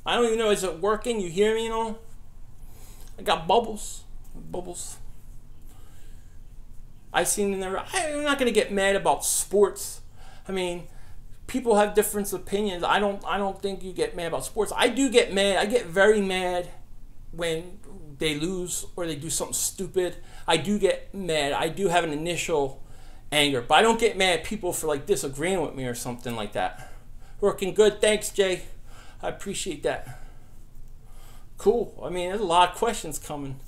I don't even know. Is it working? You hear me, I got bubbles. Bubbles. I'm not going to get mad about sports. I mean, people have different opinions. I don't think you get mad about sports. I do get mad. I get very mad when they lose or they do something stupid. I do get mad. I do have an initial anger, but I don't get mad at people for like disagreeing with me or something like that. Working good. Thanks, Jay. I appreciate that. Cool. I mean, there's a lot of questions coming.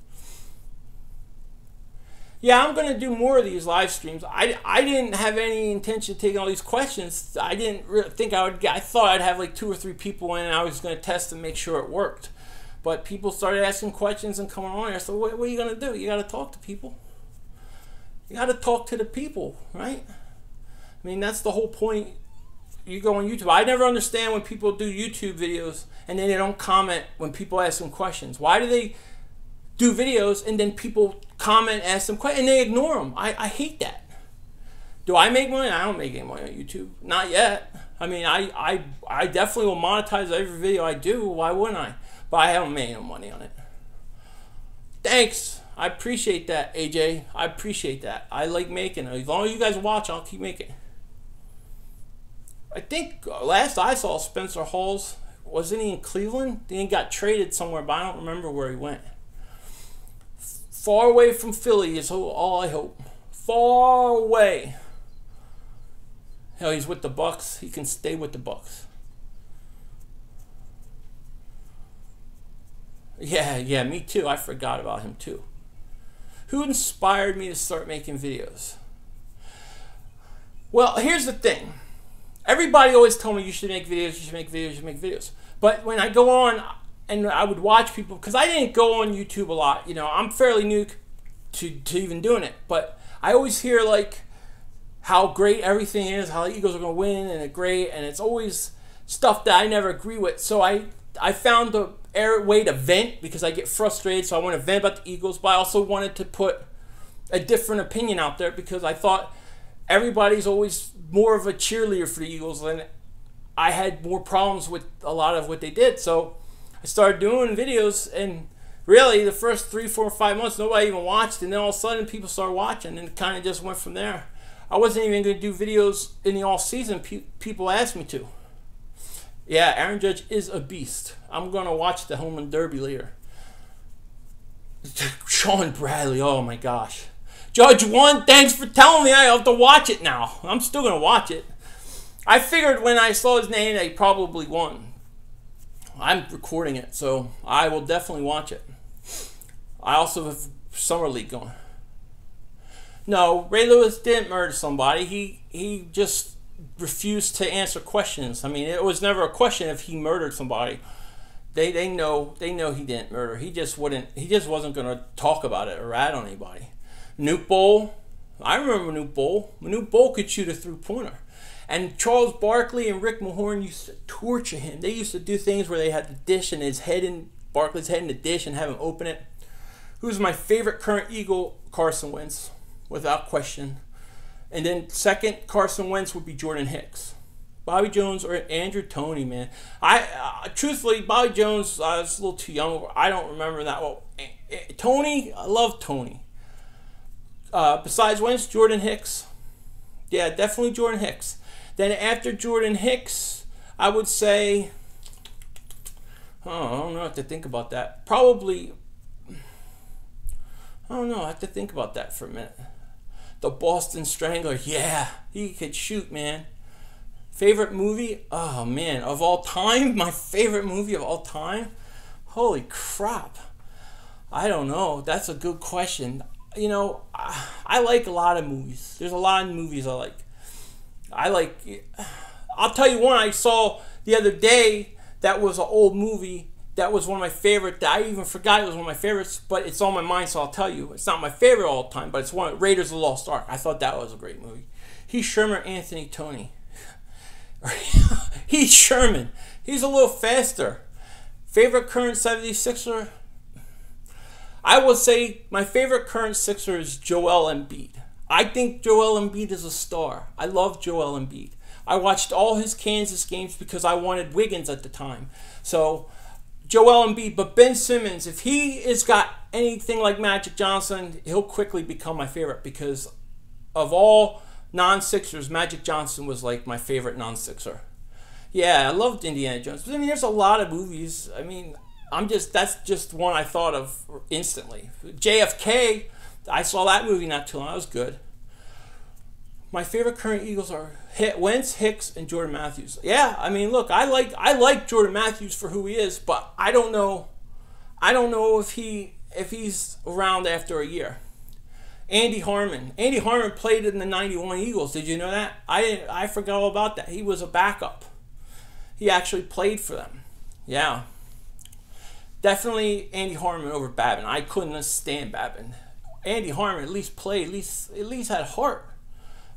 Yeah, I'm going to do more of these live streams. I didn't have any intention of taking all these questions. I didn't really think I would get, I thought I'd have like 2 or 3 people in and I was going to test and make sure it worked. But people started asking questions and coming on here. So what are you going to do? You got to talk to people. You got to talk to the people, right? I mean, that's the whole point. You go on YouTube. I never understand when people do YouTube videos and then they don't comment when people ask them questions. Why do they do videos and then people comment, ask them questions, and they ignore them? I hate that. Do I make money? I don't make any money on YouTube. Not yet. I mean, I definitely will monetize every video I do. Why wouldn't I? But I haven't made no money on it. Thanks. I appreciate that, AJ. I appreciate that. I like making it. As long as you guys watch, I'll keep making it. I think last I saw Spencer Hawes, wasn't he in Cleveland? He got traded somewhere, but I don't remember where he went. Far away from Philly is all I hope. Far away. Hell, he's with the Bucks. He can stay with the Bucks. Yeah, me too. I forgot about him too. Who inspired me to start making videos? Well, here's the thing. Everybody always told me you should make videos, you should make videos, you should make videos. But when I go on and I would watch people, because I didn't go on YouTube a lot, you know, I'm fairly new to even doing it. But I always hear like how great everything is, how the Eagles are going to win, and it's great, and it's always stuff that I never agree with. So I found a way to vent because I get frustrated, so I want to vent about the Eagles, but I also wanted to put a different opinion out there because I thought everybody's always more of a cheerleader for the Eagles, and I had more problems with a lot of what they did. So I started doing videos, and really the first 3, 4, 5 months nobody even watched, and then all of a sudden people started watching, and it kind of just went from there. I wasn't even going to do videos in the all season. People asked me to. Yeah, Aaron Judge is a beast. I'm going to watch the Home Run Derby later. Sean Bradley, oh my gosh. Judge won, thanks for telling me. I have to watch it now. I'm still going to watch it. I figured when I saw his name that he probably won. I'm recording it, so I will definitely watch it. I also have Summer League going. No, Ray Lewis didn't murder somebody. He just refused to answer questions. I mean, it was never a question if he murdered somebody. They know he didn't murder. He just wasn't going to talk about it or rat on anybody. Nuke Bowl, I remember Nuke Bowl. Nuke Bowl could shoot a 3-pointer. And Charles Barkley and Rick Mahorn used to torture him. They used to do things where they had the dish and Barkley's head in the dish and have him open it. Who's my favorite current Eagle? Carson Wentz, without question. And then second, Carson Wentz would be Jordan Hicks. Bobby Jones or Andrew Toney, man. Truthfully, Bobby Jones, I was a little too young. I don't remember that well. Toney, I love Toney. Besides Wentz, Jordan Hicks. Yeah, definitely Jordan Hicks. Then after Jordan Hicks, I would say, I don't know what to think about that. Probably, I don't know. I have to think about that for a minute. The Boston Strangler. Yeah, he could shoot, man. Favorite movie? Oh, man. Of all time? My favorite movie of all time? Holy crap. I don't know. That's a good question. You know, I like a lot of movies. There's a lot of movies I like. I'll tell you one I saw the other day that was an old movie that was one of my favorite. I even forgot it was one of my favorites, but it's on my mind, so I'll tell you. It's not my favorite all the time, but it's one of Raiders of the Lost Ark. I thought that was a great movie. Heath Sherman, Anthony Tony. Heath Sherman. He's a little faster. Favorite current 76er? I will say my favorite current Sixer is Joel Embiid. I think Joel Embiid is a star. I love Joel Embiid. I watched all his Kansas games because I wanted Wiggins at the time. So, Joel Embiid. But Ben Simmons, if he has got anything like Magic Johnson, he'll quickly become my favorite because of all non-Sixers, Magic Johnson was like my favorite non-Sixer. Yeah, I loved Indiana Jones. But I mean, there's a lot of movies. I mean, that's just one I thought of instantly. JFK, I saw that movie not too long. That was good. My favorite current Eagles are Wentz, Hicks, and Jordan Matthews. Yeah, I mean, look, I like Jordan Matthews for who he is, but I don't know if he's around after a year. Andy Harmon. Andy Harmon played in the '91 Eagles. Did you know that? I forgot all about that. He was a backup. He actually played for them. Yeah. Definitely Andy Harmon over Babin. I couldn't stand Babin. Andy Harmon at least played, at least had heart.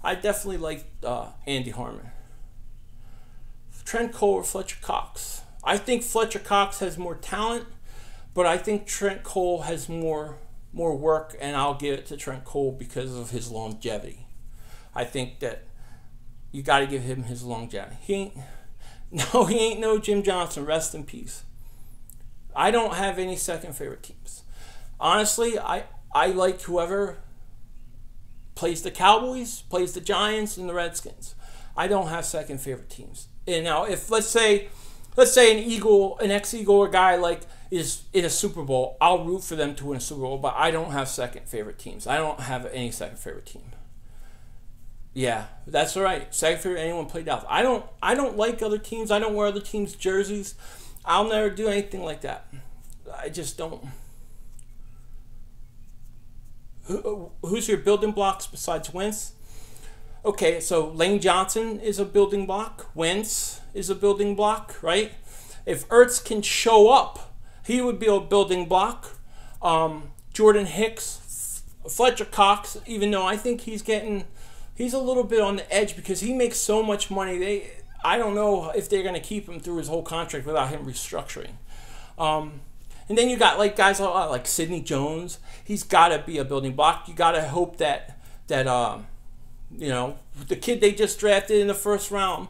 I definitely liked Andy Harmon. Trent Cole or Fletcher Cox. I think Fletcher Cox has more talent, but I think Trent Cole has more work, and I'll give it to Trent Cole because of his longevity. I think that you got to give him his longevity. He ain't no Jim Johnson. Rest in peace. I don't have any second favorite teams. Honestly, I like whoever plays the Cowboys, plays the Giants, and the Redskins. I don't have second favorite teams. And now, if let's say an ex-Eagle or guy like is in a Super Bowl, I'll root for them to win a Super Bowl, but I don't have second favorite teams. I don't have any second favorite team. Yeah, that's all right. Second favorite anyone play Dallas. I don't like other teams. I don't wear other teams' jerseys. I'll never do anything like that. I just don't. Who's your building blocks besides Wentz? Okay, so Lane Johnson is a building block. Wentz is a building block, right? If Ertz can show up, he would be a building block. Jordan Hicks, Fletcher Cox, even though I think he's a little bit on the edge because he makes so much money. I don't know if they're going to keep him through his whole contract without him restructuring. And then you got like guys like Sidney Jones. He's got to be a building block. You got to hope that you know, the kid they just drafted in the first round,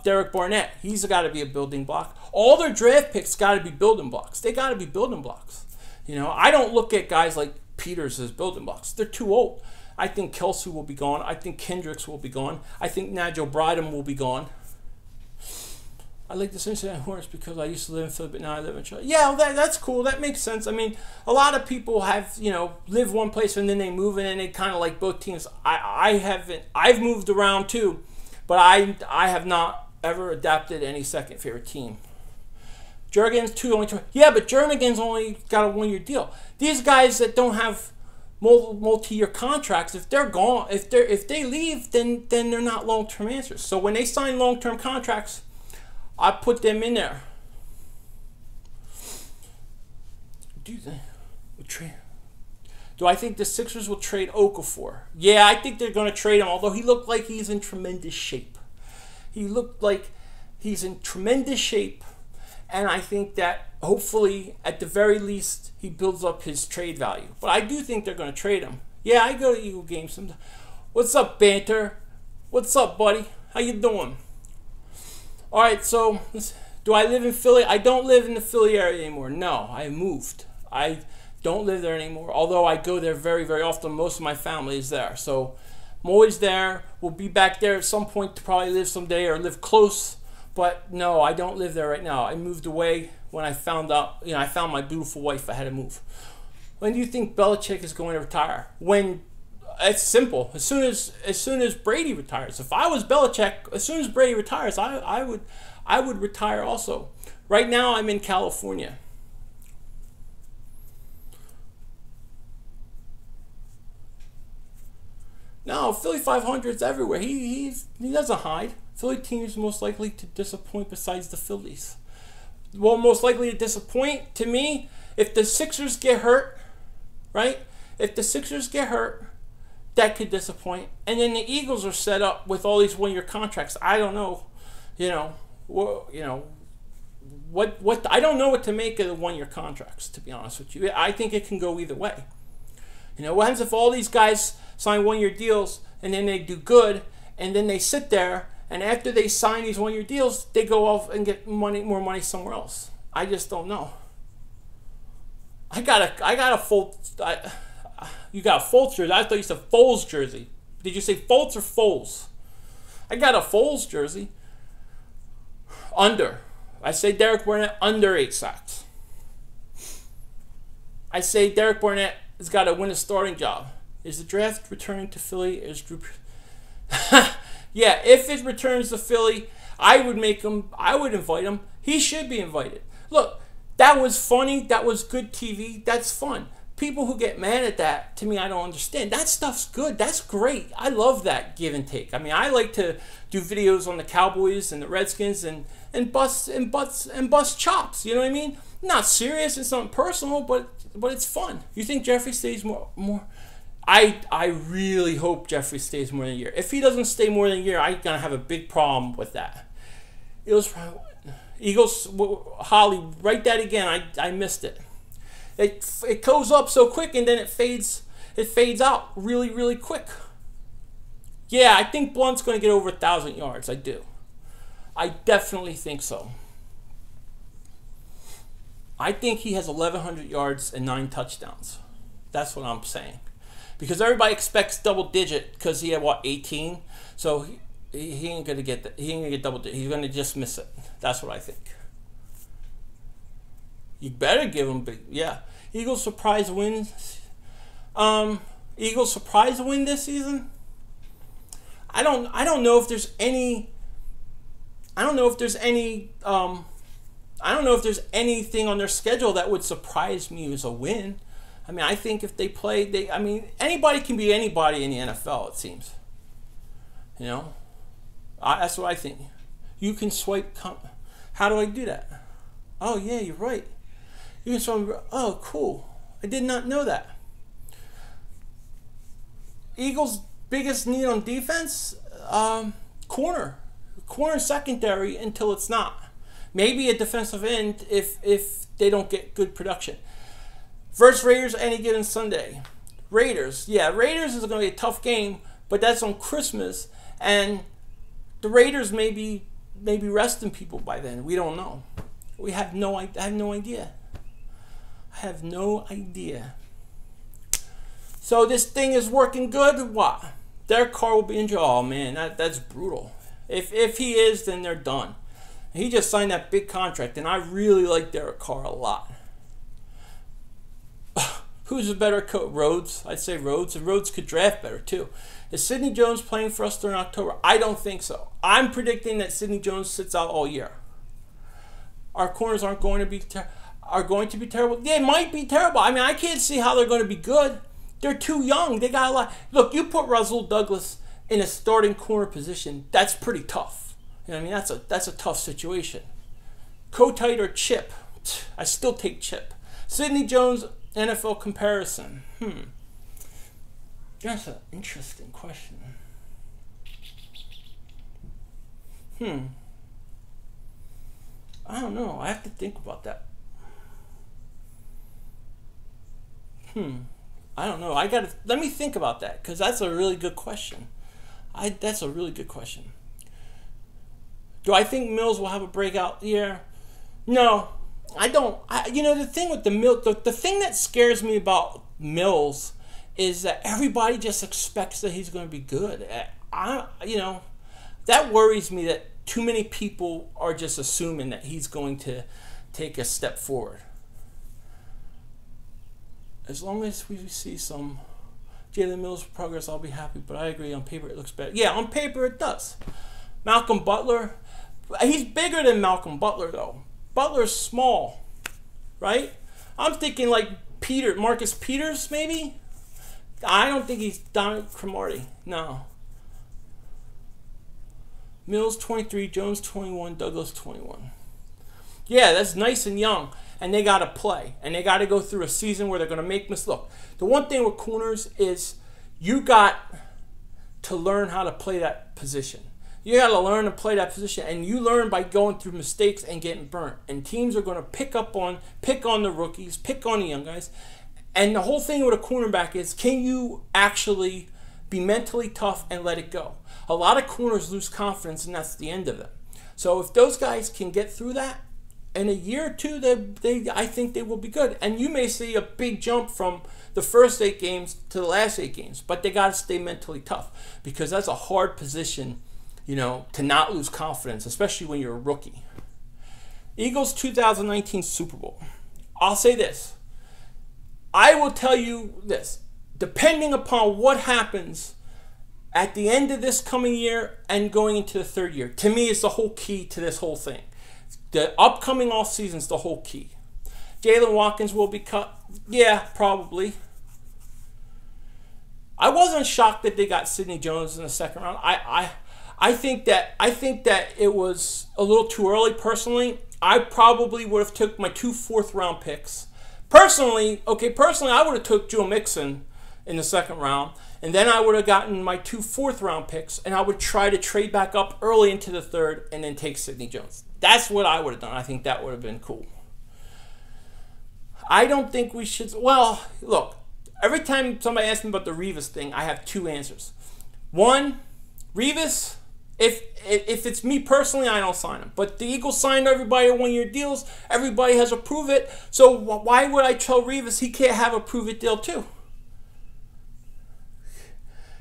Derek Barnett, he's got to be a building block. All their draft picks got to be building blocks. They got to be building blocks. You know, I don't look at guys like Peters as building blocks. They're too old. I think Kelsey will be gone. I think Kendricks will be gone. I think Nigel Bradham will be gone. I like the Cincinnati Hornets because I used to live in Philly, but now I live in Charlotte. Yeah, well, that's cool. That makes sense. I mean, a lot of people have, you know, live one place and then they move in and they kind of like both teams. I haven't. I've moved around too, but I have not ever adapted any second favorite team. Jernigan's only two. Yeah, but Jernigan's only got a 1-year deal. These guys that don't have multi-year contracts, if they're gone, if they leave, then they're not long-term answers. So when they sign long-term contracts, I put them in there. Do I think the Sixers will trade Okafor? Yeah, I think they're going to trade him, although he looked like he's in tremendous shape. He looked like he's in tremendous shape, and I think that hopefully, at the very least, he builds up his trade value. But I do think they're going to trade him. Yeah, I go to Eagle games sometimes. What's up, Banter? What's up, buddy? How you doing? All right, so do I live in Philly? I don't live in the Philly area anymore. No, I moved. I don't live there anymore, although I go there very, very often. Most of my family is there. So I'm always there. We'll be back there at some point to probably live someday or live close. But no, I don't live there right now. I moved away when I found out, you know, I found my beautiful wife. I had to move. When do you think Belichick is going to retire? When It's simple. As soon as Brady retires, if I was Belichick, as soon as Brady retires, I would retire also. Right now, I'm in California. No, Philly 500's everywhere. He doesn't hide. Philly teams most likely to disappoint besides the Phillies. Well, most likely to disappoint to me if the Sixers get hurt, right? If the Sixers get hurt, that could disappoint. And then the Eagles are set up with all these one-year contracts. I don't know, what I don't know what to make of the one-year contracts, to be honest with you. I think it can go either way. What happens if all these guys sign one-year deals and then they do good and then they sit there and after they sign these one-year deals, they go off and get more money somewhere else? I just don't know. You got a Fultz jersey. I thought you said Foles jersey. Did you say Fultz or Foles? I got a Foles jersey. Under. I say Derek Barnett under 8 sacks. I say Derek Barnett has got to win a starting job. Is the draft returning to Philly? Is Drew? Yeah, if it returns to Philly, I would invite him. He should be invited. Look, that was funny. That was good TV. That's fun. People who get mad at that, to me, I don't understand. That stuff's good. That's great. I love that give and take. I mean, I like to do videos on the Cowboys and the Redskins and bust chops. You know what I mean? Not serious. It's not personal, but it's fun. You think Jeffrey stays more? I really hope Jeffrey stays more than a year. If he doesn't stay more than a year, I'm gonna have a big problem with that. Eagles, Holly, write that again. I missed it. It goes up so quick and then it fades out really, really quick. Yeah, I think Blunt's going to get over 1,000 yards. I do. I definitely think so. I think he has 1,100 yards and 9 touchdowns. That's what I'm saying. Because everybody expects double digit because he had, 18? So he ain't going to get that. He ain't going to get double digit. He's going to just miss it. That's what I think. You better give him big. Yeah. Eagles surprise wins. Eagles surprise win this season. I don't know if there's any. I don't know if there's any. I don't know if there's anything on their schedule that would surprise me as a win. I mean, I think if they play, I mean, anybody can be anybody in the NFL. It seems. That's what I think. You can swipe. How do I do that? Oh yeah, you're right. You can swipe. Oh, cool. I did not know that. Eagles' biggest need on defense, corner secondary until it's not. Maybe a defensive end if they don't get good production. Versus Raiders any given Sunday. Raiders is going to be a tough game, but that's on Christmas, and the Raiders may be resting people by then. We don't know. I have no idea. I have no idea. So this thing is working good. What? Derek Carr will be injured. Oh man, that's brutal. If he is, then they're done. He just signed that big contract, and I really like Derek Carr a lot. Who's a better coach? Rhodes. I'd say Rhodes. And Rhodes could draft better too. Is Sidney Jones playing for us during October? I don't think so. I'm predicting that Sidney Jones sits out all year. Our corners are going to be terrible. They might be terrible. I mean, I can't see how they're going to be good. They're too young. They got a lot. Look, you put Russell Douglas in a starting corner position. That's pretty tough. You know what I mean? That's a tough situation. Kotite or Chip? I still take Chip. Sidney Jones NFL comparison. That's an interesting question. I don't know. I have to think about that. I don't know. Let me think about that because that's a really good question. That's a really good question. Do I think Mills will have a breakout year? No, I don't. The thing with the thing that scares me about Mills is that everybody just expects that he's going to be good. That worries me that too many people are just assuming that he's going to take a step forward. As long as we see some Jalen Mills' progress, I'll be happy, but I agree, on paper it looks better. Yeah, on paper it does. Malcolm Butler, he's bigger than Malcolm Butler, though. Butler's small, right? I'm thinking like Marcus Peters, maybe? I don't think he's Dominic Cromartie. No. Mills 23, Jones 21, Douglas 21. Yeah, that's nice and young. And they got to play. And they got to go through a season where they're going to make mistakes. Look, the one thing with corners is you got to learn how to play that position. You got to learn to play that position. And you learn by going through mistakes and getting burnt. And teams are going to pick on the rookies, pick on the young guys. And the whole thing with a cornerback is, can you actually be mentally tough and let it go? A lot of corners lose confidence, and that's the end of it. So if those guys can get through that, in a year or two, I think they will be good. And you may see a big jump from the first 8 games to the last 8 games. But they got to stay mentally tough, because that's a hard position, you know, to not lose confidence, especially when you're a rookie. Eagles 2019 Super Bowl. I'll say this. I will tell you this. Depending upon what happens at the end of this coming year and going into the 3rd year, to me, is the whole key to this whole thing. The upcoming off season is the whole key. Jalen Watkins will be cut. Yeah, probably. I wasn't shocked that they got Sidney Jones in the 2nd round. I think that it was a little too early. Personally, I probably would have took my 2 4th-round picks. Personally, I would have took Joe Mixon in the 2nd round, and then I would have gotten my 2 4th-round picks, and I would try to trade back up early into the 3rd and then take Sidney Jones. That's what I would have done. I think that would have been cool. I don't think we should... Well, look, every time somebody asks me about the Revis thing, I have 2 answers. One, Revis, if it's me personally, I don't sign him. But the Eagles signed everybody to 1-year deals. Everybody has a prove it. So why would I tell Revis he can't have a prove it deal too?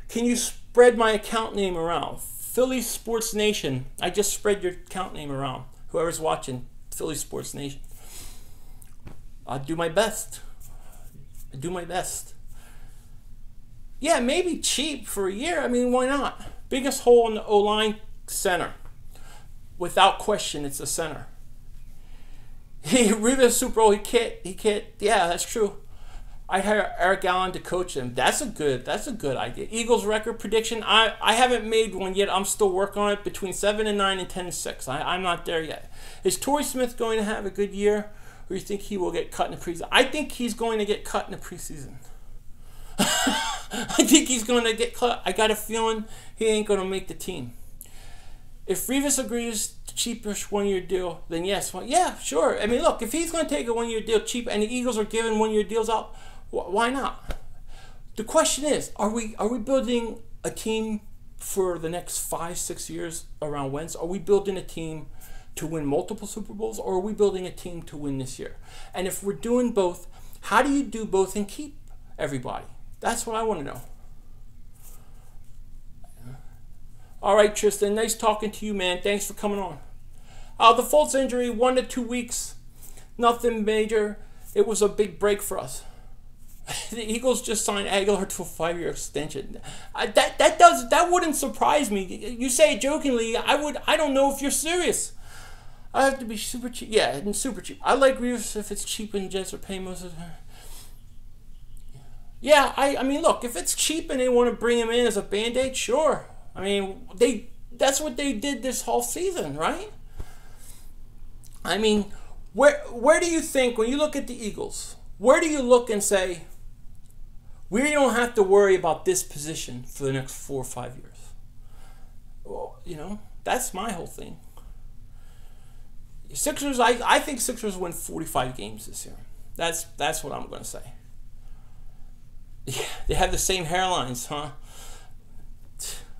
Can you spread my account name around? Philly Sports Nation. I just spread your account name around. Whoever's watching, Philly Sports Nation. I'll do my best. Yeah, maybe cheap for a year. I mean, why not? Biggest hole in the O-line, center. Without question, it's the center. Revis Super Bowl, he can't. Yeah, that's true. I'd hire Eric Allen to coach him. That's a good idea. Eagles record prediction. I haven't made one yet. I'm still working on it. Between 7-9 and 10-6. I'm not there yet. Is Torrey Smith going to have a good year, or do you think he will get cut in the preseason? I think he's going to get cut in the preseason. I think he's going to get cut. I got a feeling he ain't going to make the team. If Revis agrees to cheapish 1-year deal, then yes. Well, yeah, sure. I mean, look, if he's going to take a 1-year deal cheap and the Eagles are giving 1-year deals out, why not? The question is, are we building a team for the next 5-6 years around Wentz? Are we building a team to win multiple Super Bowls, or are we building a team to win this year? And if we're doing both, how do you do both and keep everybody? That's what I want to know. All right, Tristan, nice talking to you, man. Thanks for coming on. The Fultz injury, 1 to 2 weeks, nothing major. It was a big break for us. The Eagles just signed Aguilar to a 5-year extension. That wouldn't surprise me. You say it jokingly. I don't know if you're serious. I have to be super cheap. Yeah, super cheap. I like Revis if it's cheap and Jets are paying most of the... Yeah, I mean, look, if it's cheap and they want to bring him in as a Band-Aid, sure. I mean, that's what they did this whole season, right? I mean, where do you think, when you look at the Eagles, where do you look and say, we don't have to worry about this position for the next 4 or 5 years? Well, you know, that's my whole thing. Sixers, I think Sixers win 45 games this year. That's what I'm going to say. Yeah, they have the same hairlines, huh?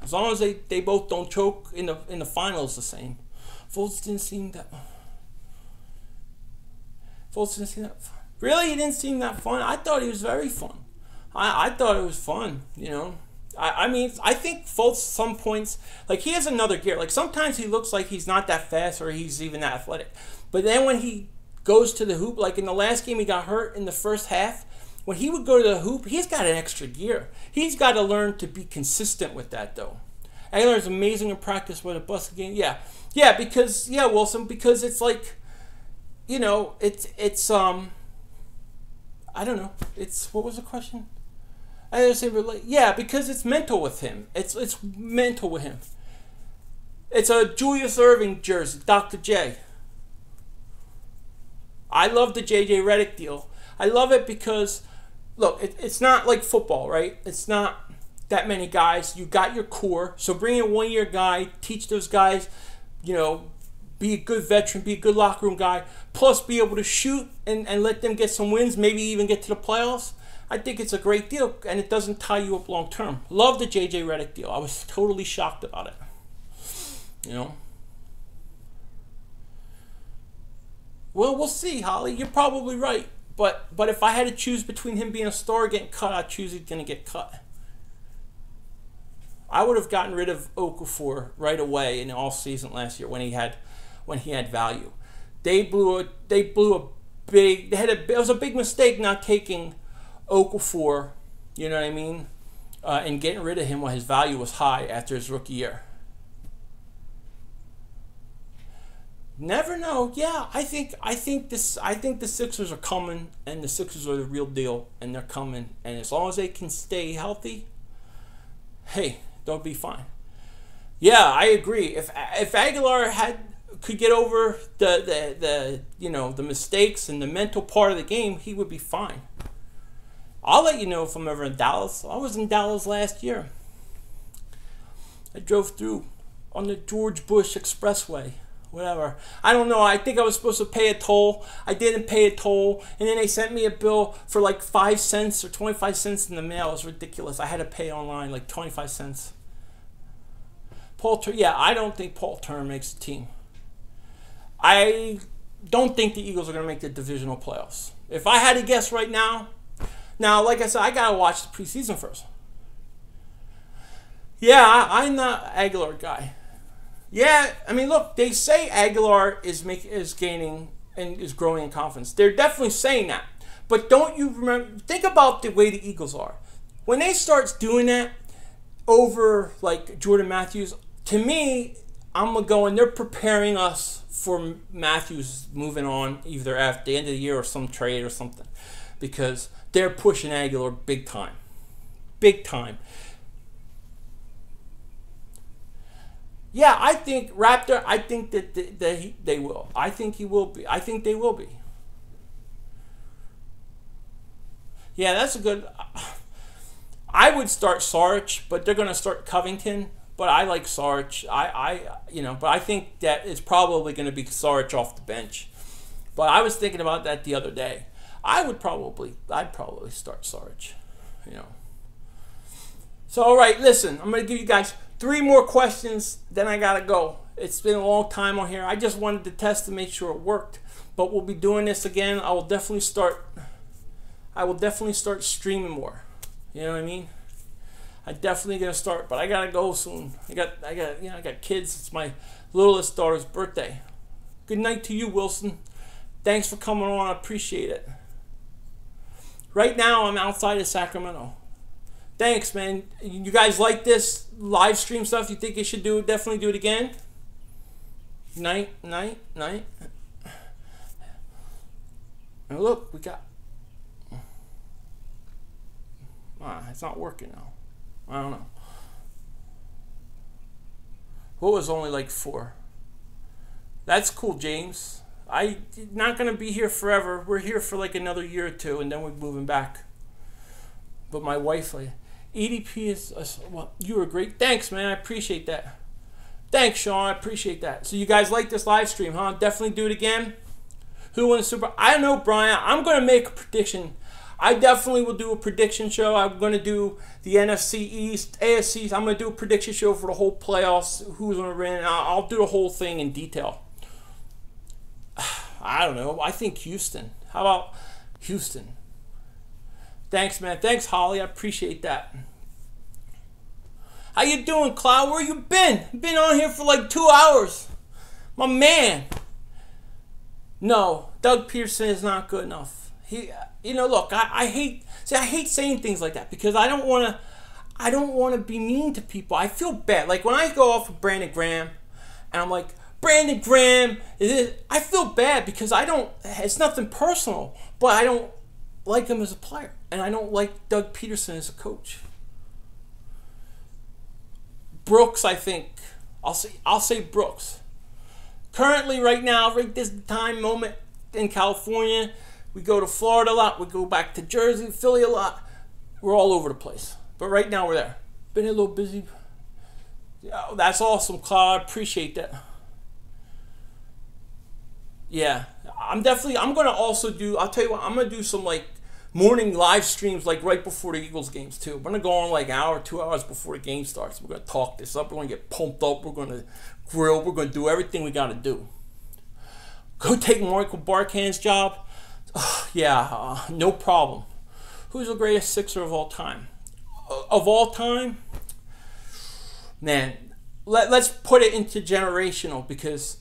As long as they both don't choke in the finals the same. Fultz didn't seem that fun. Really? He didn't seem that fun? I thought he was very fun. I thought it was fun, you know. I mean, I think Fultz, some points, like, he has another gear. Like, sometimes he looks like he's not that fast or he's even that athletic. But then when he goes to the hoop, like in the last game he got hurt in the first half, when he would go to the hoop, he's got an extra gear. He's got to learn to be consistent with that, though. Aguilar is amazing in practice with a busted game. Yeah, because Wilson, because it's like, you know, it's I don't know. It's, what was the question? I didn't say relate. Yeah, because it's mental with him. It's mental with him. It's a Julius Erving jersey, Dr. J. I love the J.J. Redick deal. I love it because, look, it's not like football, right? It's not that many guys. You got your core. So bring in a one-year guy, teach those guys, you know, be a good veteran, be a good locker room guy, plus be able to shoot and let them get some wins, maybe even get to the playoffs. I think it's a great deal, and it doesn't tie you up long term. Love the J.J. Redick deal. I was totally shocked about it. You know? Well, we'll see, Holly. You're probably right. But if I had to choose between him being a star or getting cut, I'd choose he's going to get cut. I would have gotten rid of Okafor right away in the off season last year when he had value. It was a big mistake not taking Okafor, you know what I mean, and getting rid of him when his value was high after his rookie year. Never know. Yeah, I think the Sixers are coming, and the Sixers are the real deal, and they're coming. And as long as they can stay healthy, hey, they'll be fine. Yeah, I agree. If Aguilar could get over the mistakes and the mental part of the game, he would be fine. I'll let you know if I'm ever in Dallas. I was in Dallas last year. I drove through on the George Bush Expressway. Whatever. I don't know. I think I was supposed to pay a toll. I didn't pay a toll. And then they sent me a bill for like 5 cents or 25 cents in the mail. It was ridiculous. I had to pay online like 25 cents. I don't think Paul Turner makes the team. I don't think the Eagles are going to make the divisional playoffs. If I had to guess right now, like I said, I got to watch the preseason first. Yeah, I'm not Aguilar guy. Yeah, I mean, look, they say Aguilar is gaining and is growing in confidence. They're definitely saying that. But don't you remember, think about the way the Eagles are. When they start doing that over, like, Jordan Matthews, to me, I'm going to go and they're preparing us for Matthews moving on either at the end of the year or some trade or something. Because they're pushing Aguilar big time. Big time. Yeah, I think Raptor, I think that they will. I think he will be. I think they will be. Yeah, that's a good... I would start Sarge, but they're going to start Covington. But I like Sarge. But I think that it's probably going to be Sarge off the bench. But I was thinking about that the other day. I'd probably start Sarge. You know. So, all right, listen. I'm going to give you guys 3 more questions, then I gotta go. It's been a long time on here. I just wanted to test to make sure it worked. But we'll be doing this again. I will definitely start streaming more. You know what I mean? I'm definitely gonna start, but I gotta go soon. I got kids. It's my littlest daughter's birthday. Good night to you, Wilson. Thanks for coming on. I appreciate it. Right now, I'm outside of Sacramento. Thanks, man. You guys like this live stream stuff? You think you should definitely do it again? Night. And look, we got... it's not working now. I don't know. What was only like 4? That's cool, James. I'm not going to be here forever. We're here for like another year or 2, and then we're moving back. But my wife... EDP is... well, you were great. Thanks, man. I appreciate that. Thanks, Sean. I appreciate that. So you guys like this live stream, huh? Definitely do it again. Who won the Super... I don't know, Brian. I'm going to make a prediction. I definitely will do a prediction show. I'm going to do the NFC East, AFC. I'm going to do a prediction show for the whole playoffs. Who's going to win. I'll do the whole thing in detail. I don't know. I think Houston. How about Houston? Thanks, man. Thanks, Holly. I appreciate that. How you doing, Cloud? Where you been? Been on here for like 2 hours. My man. No, Doug Peterson is not good enough. Look, I hate saying things like that because I don't want to be mean to people. I feel bad. Like when I go off with Brandon Graham and I'm like, Brandon Graham, I feel bad because it's nothing personal, but I don't like him as a player. And I don't like Doug Peterson as a coach. Brooks, I think, I'll say Brooks. Currently, right now, right this moment in California, we go to Florida a lot. We go back to Jersey, Philly a lot. We're all over the place. But right now, we're there. Been a little busy. Yeah, that's awesome, Claude. Appreciate that. Yeah, I'm going to also I'll tell you what, I'm going to do some like morning live streams like right before the Eagles games too. We're going to go on like an hour, 2 hours before the game starts. We're going to talk this up. We're going to get pumped up. We're going to grill. We're going to do everything we got to do. Go take Michael Barkhan's job. No problem. Who's the greatest Sixer of all time? Of all time? Man, let's put it into generational because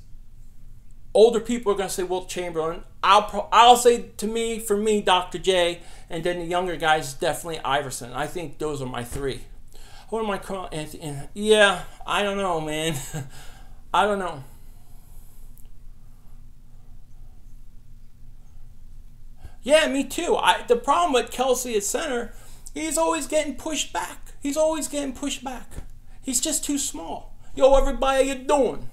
older people are going to say Wilt Chamberlain. I'll say for me, Dr. J, and then the younger guys, definitely Iverson. I think those are my three. What am I calling? Yeah, I don't know, man. I don't know. Yeah, me too. The problem with Kelsey at center, he's always getting pushed back. He's just too small. Yo, everybody, how you doing?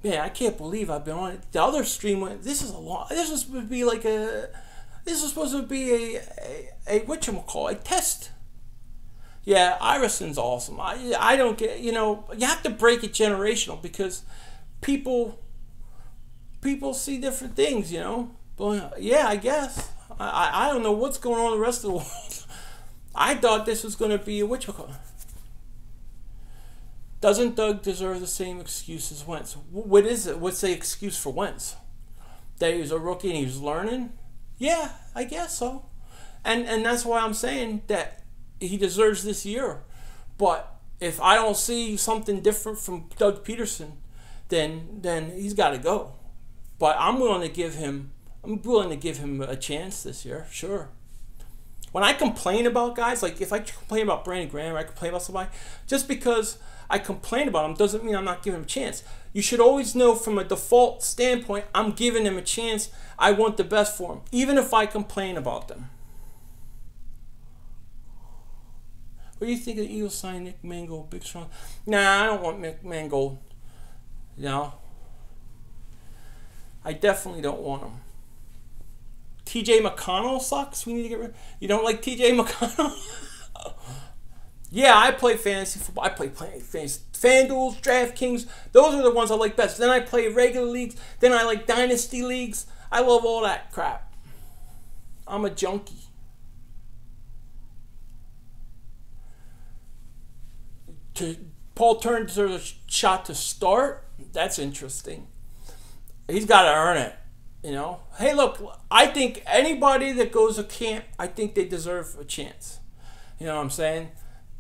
Man, I can't believe I've been on it. The other stream went. This is supposed to be a whatchamacallit, a test. Yeah, Iverson's awesome. I don't get. You have to break it generational because people see different things. But yeah, I guess I don't know what's going on in the rest of the world. I thought this was going to be a whatchamacallit. Doesn't Doug deserve the same excuse as Wentz? What is it? What's the excuse for Wentz? That he was a rookie and he was learning? Yeah, I guess so. And that's why I'm saying that he deserves this year. But if I don't see something different from Doug Peterson, then he's got to go. But I'm willing to give him a chance this year, sure. When I complain about guys, like if I complain about Brandon Graham, or I complain about somebody, just because I complain about them doesn't mean I'm not giving them a chance. You should always know from a default standpoint, I'm giving them a chance. I want the best for them, even if I complain about them. What do you think of the Eagles signing Nick Mangold, big strong? Nah, I don't want Nick Mangold. I definitely don't want him. TJ McConnell sucks. We need to get rid. You don't like TJ McConnell? Yeah, I play fantasy football. I play fantasy FanDuel, DraftKings. Those are the ones I like best. Then I play regular leagues. Then I like dynasty leagues. I love all that crap. I'm a junkie. Paul Turner deserves a shot to start. That's interesting. He's got to earn it. Hey, look, I think anybody that goes to camp, I think they deserve a chance. You know what I'm saying?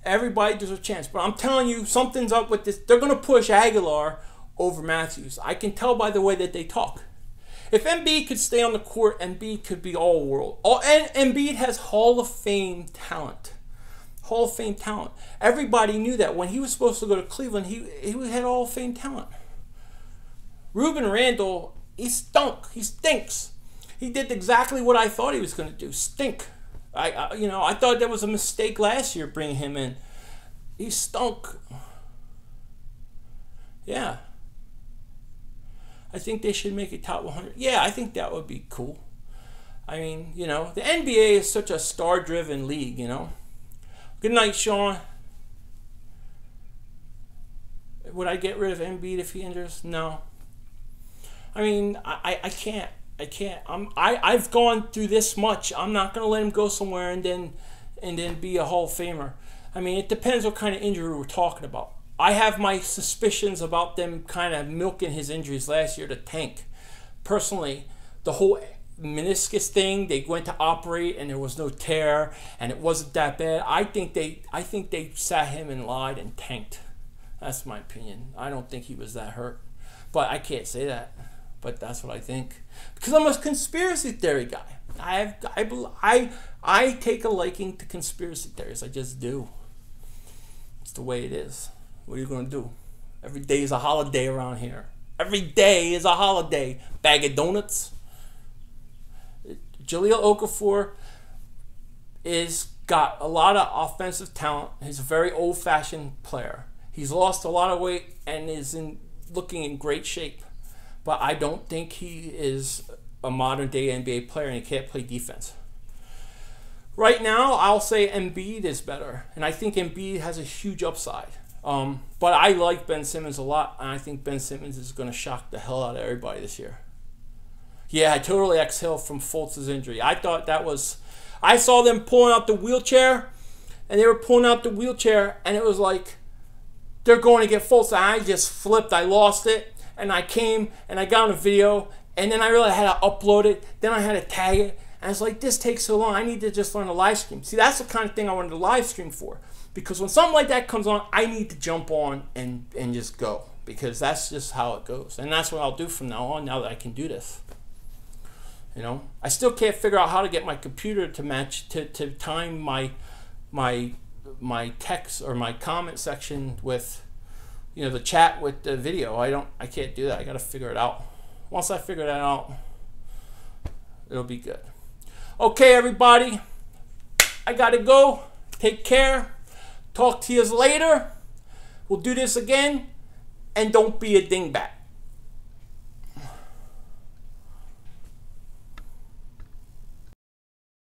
Everybody deserves a chance. But I'm telling you, something's up with this. They're going to push Aguilar over Matthews. I can tell by the way that they talk. If Embiid could stay on the court, Embiid could be all-world. And Embiid has Hall of Fame talent. Hall of Fame talent. Everybody knew that. When he was supposed to go to Cleveland, he had Hall of Fame talent. Ruben Randle, he stunk. He stinks. He did exactly what I thought he was going to do. Stink. I thought that was a mistake last year bringing him in. He stunk. Yeah. I think they should make it top 100. Yeah, I think that would be cool. I mean, the NBA is such a star-driven league, Good night, Sean. Would I get rid of Embiid if he injures? No. I mean, I can't. I've gone through this much. I'm not gonna let him go somewhere and then be a Hall of Famer. I mean, it depends what kind of injury we're talking about. I have my suspicions about them kind of milking his injuries last year to tank. Personally, the whole meniscus thing, they went to operate and there was no tear and it wasn't that bad. I think they sat him and lied and tanked. That's my opinion. I don't think he was that hurt, but I can't say that. but that's what I think. Because I'm a conspiracy theory guy. I take a liking to conspiracy theories. I just do. It's the way it is. What are you going to do? Every day is a holiday around here. Every day is a holiday. Bag of donuts. Jahlil Okafor is got a lot of offensive talent. He's a very old-fashioned player. He's lost a lot of weight and is looking in great shape. But I don't think he is a modern-day NBA player, and he can't play defense. Right now, I'll say Embiid is better, and I think Embiid has a huge upside. But I like Ben Simmons a lot, and I think Ben Simmons is going to shock the hell out of everybody this year. Yeah, I totally exhaled from Fultz's injury. I thought that was... I saw them pulling out the wheelchair, and they were pulling out the wheelchair, and it was like, they're going to get Fultz, and I just flipped. I lost it, and I came, and I got on a video, and then I realized I had to upload it, then I had to tag it, and it's like, this takes so long. I need to just learn to live stream. See, that's the kind of thing I wanted to live stream for, because when something like that comes on, I need to jump on and just go, because that's just how it goes, and that's what I'll do from now on, now that I can do this. You know, I still can't figure out how to get my computer to match, to time my text or my comment section with, you know, the chat with the video. I can't do that. I got to figure it out. Once I figure that out, it'll be good. Okay, everybody, I got to go. Take care. Talk to you later. We'll do this again, and don't be a dingbat.